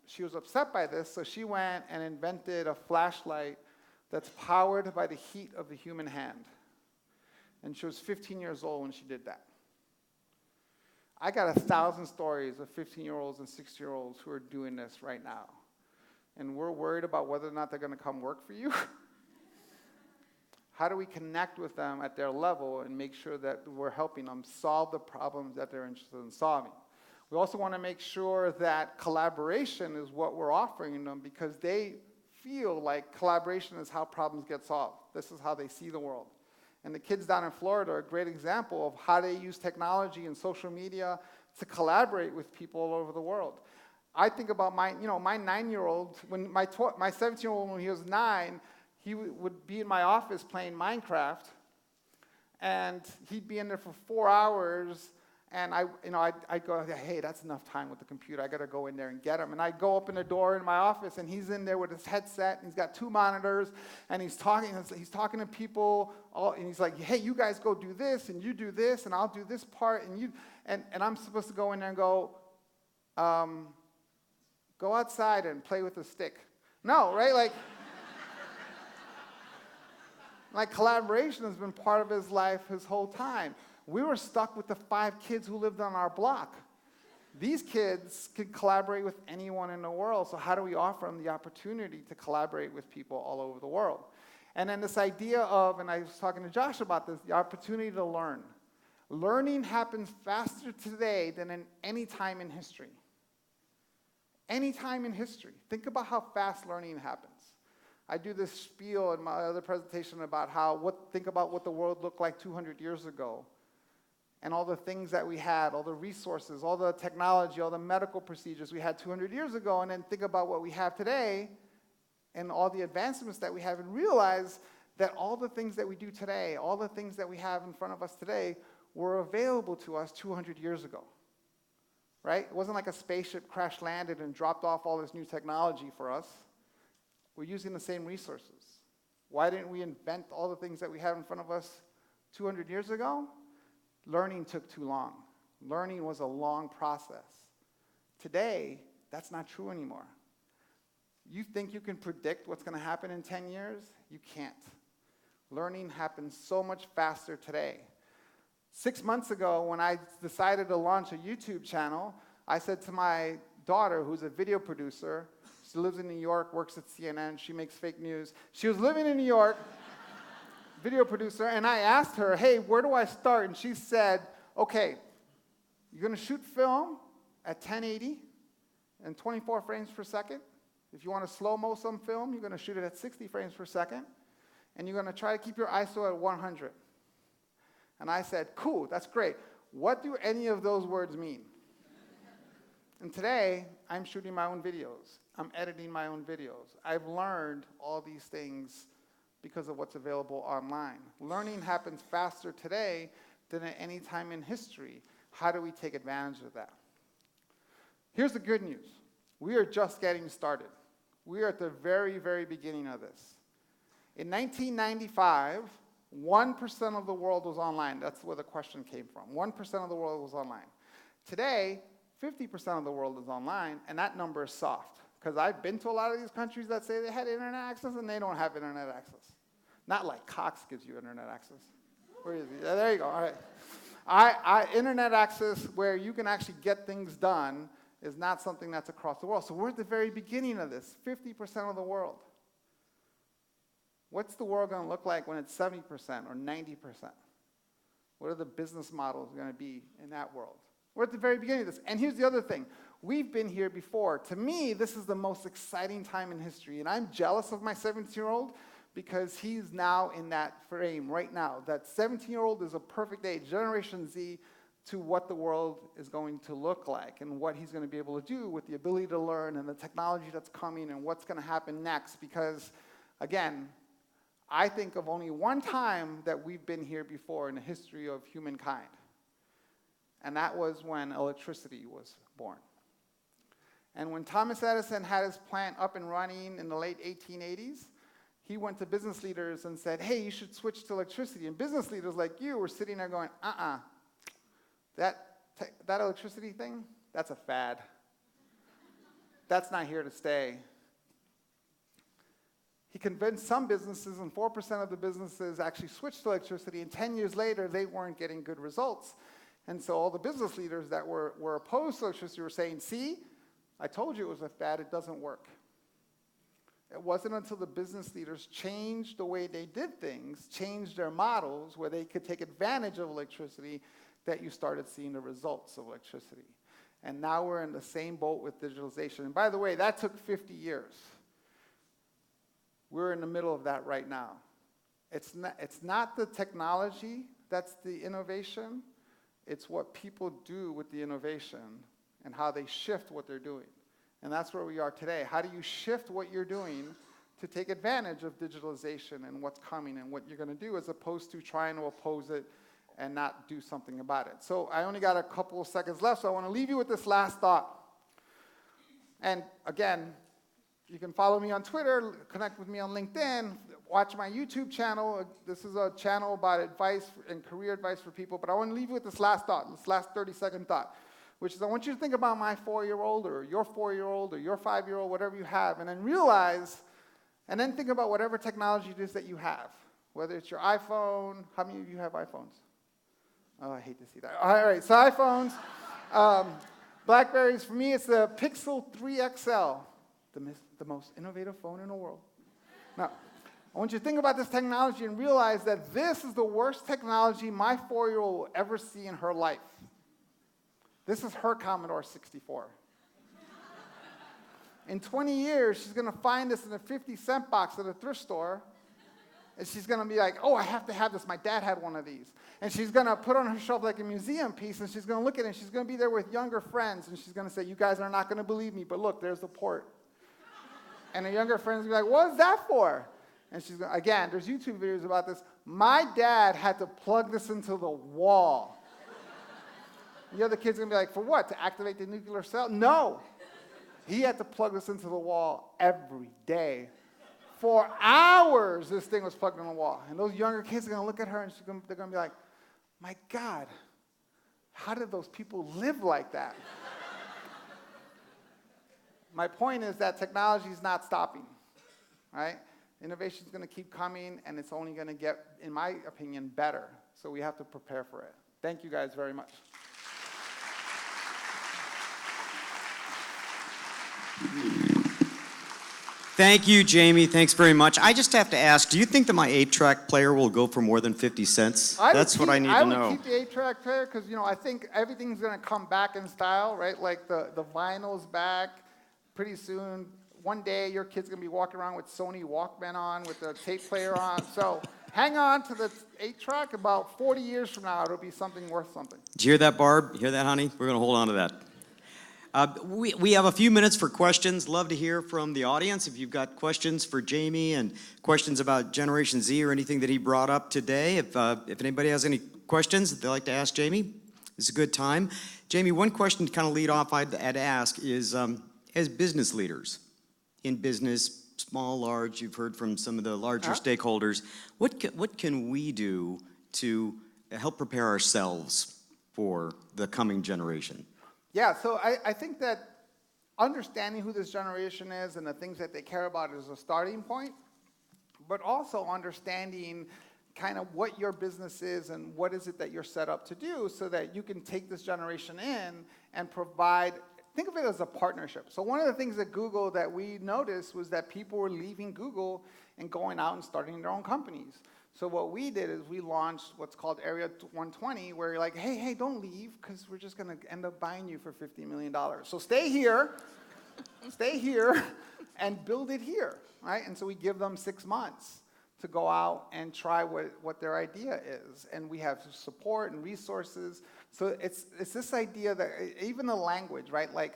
she was upset by this, so she went and invented a flashlight that's powered by the heat of the human hand. And she was 15 years old when she did that. I got 1,000 stories of 15-year-olds and 6-year-olds who are doing this right now. And we're worried about whether or not they're going to come work for you. How do we connect with them at their level and make sure that we're helping them solve the problems that they're interested in solving? We also want to make sure that collaboration is what we're offering them, because they feel like collaboration is how problems get solved. This is how they see the world. And the kids down in Florida are a great example of how they use technology and social media to collaborate with people all over the world. I think about my 9-year-old, when my 17-year-old, when he was 9, he would be in my office playing Minecraft, and he'd be in there for 4 hours, and I'd go, hey, that's enough time with the computer. I got to go in there and get him. And I'd go open the door in my office, and he's in there with his headset, and he's got 2 monitors, and he's talking to people, and he's like, hey, you guys go do this, and you do this, and I'll do this part, and I'm supposed to go in there and go outside and play with a stick. No, right? Like collaboration has been part of his life his whole time. We were stuck with the 5 kids who lived on our block. These kids could collaborate with anyone in the world, so how do we offer them the opportunity to collaborate with people all over the world? And then this idea of, and I was talking to Josh about this, the opportunity to learn. Learning happens faster today than in any time in history. Any time in history. Think about how fast learning happens. I do this spiel in my other presentation about think about what the world looked like 200 years ago, and all the things that we had, all the resources, all the technology, all the medical procedures we had 200 years ago, and then think about what we have today and all the advancements that we have, and realize that all the things that we do today, all the things that we have in front of us today were available to us 200 years ago, right? It wasn't like a spaceship crash landed and dropped off all this new technology for us. We're using the same resources. Why didn't we invent all the things that we have in front of us 200 years ago? Learning took too long. Learning was a long process. Today, that's not true anymore. You think you can predict what's going to happen in 10 years? You can't. Learning happens so much faster today. 6 months ago, when I decided to launch a YouTube channel, I said to my daughter, who's a video producer, she lives in New York, works at CNN, she makes fake news. She was living in New York, video producer, and I asked her, hey, where do I start? And she said, okay, you're going to shoot film at 1080 and 24 frames per second. If you want to slow-mo some film, you're going to shoot it at 60 frames per second, and you're going to try to keep your ISO at 100. And I said, cool, that's great. What do any of those words mean? And today, I'm shooting my own videos. I'm editing my own videos. I've learned all these things because of what's available online. Learning happens faster today than at any time in history. How do we take advantage of that? Here's the good news. We are just getting started. We are at the very, very beginning of this. In 1995, 1% of the world was online. That's where the question came from. 1% of the world was online. Today, 50% of the world is online, and that number is soft. Because I've been to a lot of these countries that say they had internet access, and they don't have internet access. Not like Cox gives you internet access. Where is he? There you go. All right. Internet access where you can actually get things done is not something that's across the world. So we're at the very beginning of this, 50% of the world. What's the world going to look like when it's 70% or 90%? What are the business models going to be in that world? We're at the very beginning of this. And here's the other thing. We've been here before. To me, this is the most exciting time in history. And I'm jealous of my 17-year-old because he's now in that frame right now. That 17-year-old is a perfect age, Generation Z, to what the world is going to look like and what he's going to be able to do with the ability to learn and the technology that's coming and what's going to happen next. Because, again, I think of only one time that we've been here before in the history of humankind. And that was when electricity was born. And when Thomas Edison had his plant up and running in the late 1880s, he went to business leaders and said, hey, you should switch to electricity. And business leaders like you were sitting there going, that electricity thing, that's a fad. That's not here to stay. He convinced some businesses, and 4% of the businesses actually switched to electricity, and 10 years later, they weren't getting good results. And so all the business leaders that were opposed to electricity were saying, see, I told you it was a fad, it doesn't work. It wasn't until the business leaders changed the way they did things, changed their models where they could take advantage of electricity, that you started seeing the results of electricity. And now we're in the same boat with digitalization. And by the way, that took 50 years. We're in the middle of that right now. It's not the technology that's the innovation. It's what people do with the innovation and how they shift what they're doing. And that's where we are today. How do you shift what you're doing to take advantage of digitalization and what's coming and what you're going to do as opposed to trying to oppose it and not do something about it? So I only got a couple of seconds left, so I want to leave you with this last thought. And again, you can follow me on Twitter, connect with me on LinkedIn, watch my YouTube channel. This is a channel about advice and career advice for people, but I want to leave you with this last thought, this last 30-second thought, which is I want you to think about my 4-year-old or your 4-year-old or your 5-year-old, whatever you have, and then realize, and then think about whatever technology it is that you have, whether it's your iPhone. How many of you have iPhones? Oh, I hate to see that. All right, so iPhones, BlackBerries. For me, it's the Pixel 3 XL, the most innovative phone in the world. Now, I want you to think about this technology and realize that this is the worst technology my 4-year-old will ever see in her life. This is her Commodore 64. In 20 years, she's going to find this in a 50-cent box at a thrift store, and she's going to be like, oh, I have to have this. My dad had one of these. And she's going to put on her shelf like a museum piece, and she's going to look at it, and she's going to be there with younger friends, and she's going to say, you guys are not going to believe me, but look, there's the port. And the younger friends will be like, what is that for? And she's going, again, there's YouTube videos about this. My dad had to plug this into the wall. The other kid's going to be like, for what? To activate the nuclear cell? No. He had to plug this into the wall every day. For hours, this thing was plugged in the wall. And those younger kids are going to look at her, and they're going to be like, my God, how did those people live like that? My point is that technology is not stopping, right? Innovation is going to keep coming, and it's only going to get, in my opinion, better. So we have to prepare for it. Thank you guys very much. Thank you, Jaime. Thanks very much. I just have to ask, do you think that my 8-track player will go for more than 50 cents? That's what I need to know. I would keep the 8-track player because, I think everything's going to come back in style, right? Like the vinyl's back pretty soon. One day, your kid's going to be walking around with Sony Walkman on, with the tape player on. So hang on to the 8-track. About 40 years from now, it'll be something worth something. Did you hear that, Barb? You hear that, honey? We're going to hold on to that. We have a few minutes for questions. Love to hear from the audience. If you've got questions for Jaime and questions about Generation Z or anything that he brought up today, if anybody has any questions that they'd like to ask Jaime, it's a good time. Jaime, one question to kind of lead off I'd ask is, as business leaders in business, small, large, you've heard from some of the larger stakeholders, what can we do to help prepare ourselves for the coming generation? Yeah, so I think that understanding who this generation is and the things that they care about is a starting point, but also understanding kind of what your business is and what is it that you're set up to do so that you can take this generation in and provide, think of it as a partnership. So one of the things at Google that we noticed was that people were leaving Google and going out and starting their own companies. So what we did is we launched what's called Area 120, where you're like, hey, don't leave, because we're just going to end up buying you for $50 million. So stay here, and build it here, right? And so we give them 6 months to go out and try what their idea is. And we have support and resources. So it's this idea that even the language, right, like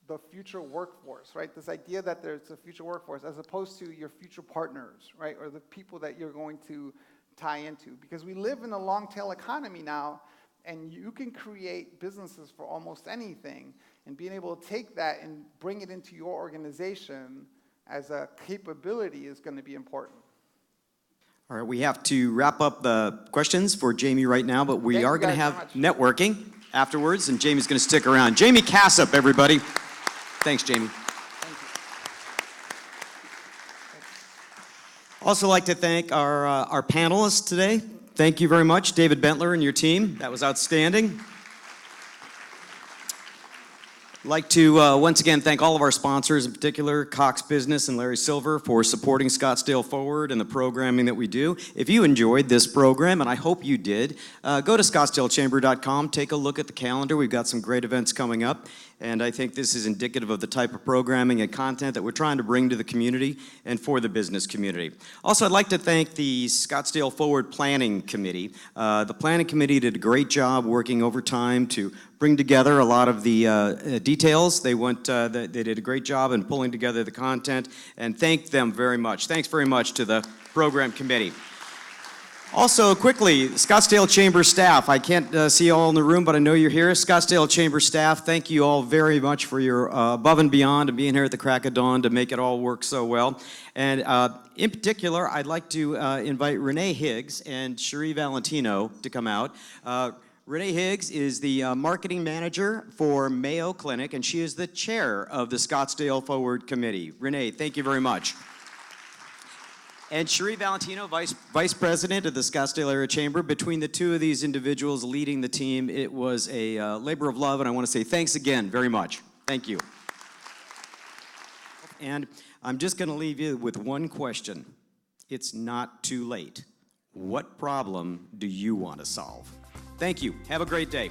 the future workforce, right? This idea that there's a future workforce as opposed to your future partners, right? Or the people that you're going to tie into. Because we live in a long tail economy now, and you can create businesses for almost anything. And being able to take that and bring it into your organization as a capability is going to be important. All right, we have to wrap up the questions for Jaime right now, but we are going to have networking afterwards, and Jamie's going to stick around. Jaime Casap, everybody. Thanks, Jaime. Also like to thank our panelists today. Thank you very much, David Bentler and your team. That was outstanding. I'd like to once again thank all of our sponsors, in particular Cox Business and Larry Silver, for supporting Scottsdale Forward and the programming that we do. If you enjoyed this program, and I hope you did, go to scottsdalechamber.com, take a look at the calendar. We've got some great events coming up, and I think this is indicative of the type of programming and content that we're trying to bring to the community and for the business community. Also, I'd like to thank the Scottsdale Forward Planning Committee. The Planning Committee did a great job working overtime to bring together a lot of the details. They did a great job in pulling together the content, and thank them very much. Thanks very much to the program committee. Also, quickly, Scottsdale Chamber staff. I can't see you all in the room, but I know you're here. Scottsdale Chamber staff, thank you all very much for your above and beyond and being here at the crack of dawn to make it all work so well. And in particular, I'd like to invite Renee Higgs and Cherie Valentino to come out. Renee Higgs is the marketing manager for Mayo Clinic, and she is the chair of the Scottsdale Forward Committee. Renee, thank you very much. And Cherie Valentino, vice president of the Scottsdale Area Chamber. Between the two of these individuals leading the team, it was a labor of love, and I want to say thanks again very much. Thank you. And I'm just going to leave you with one question. It's not too late. What problem do you want to solve? Thank you. Have a great day.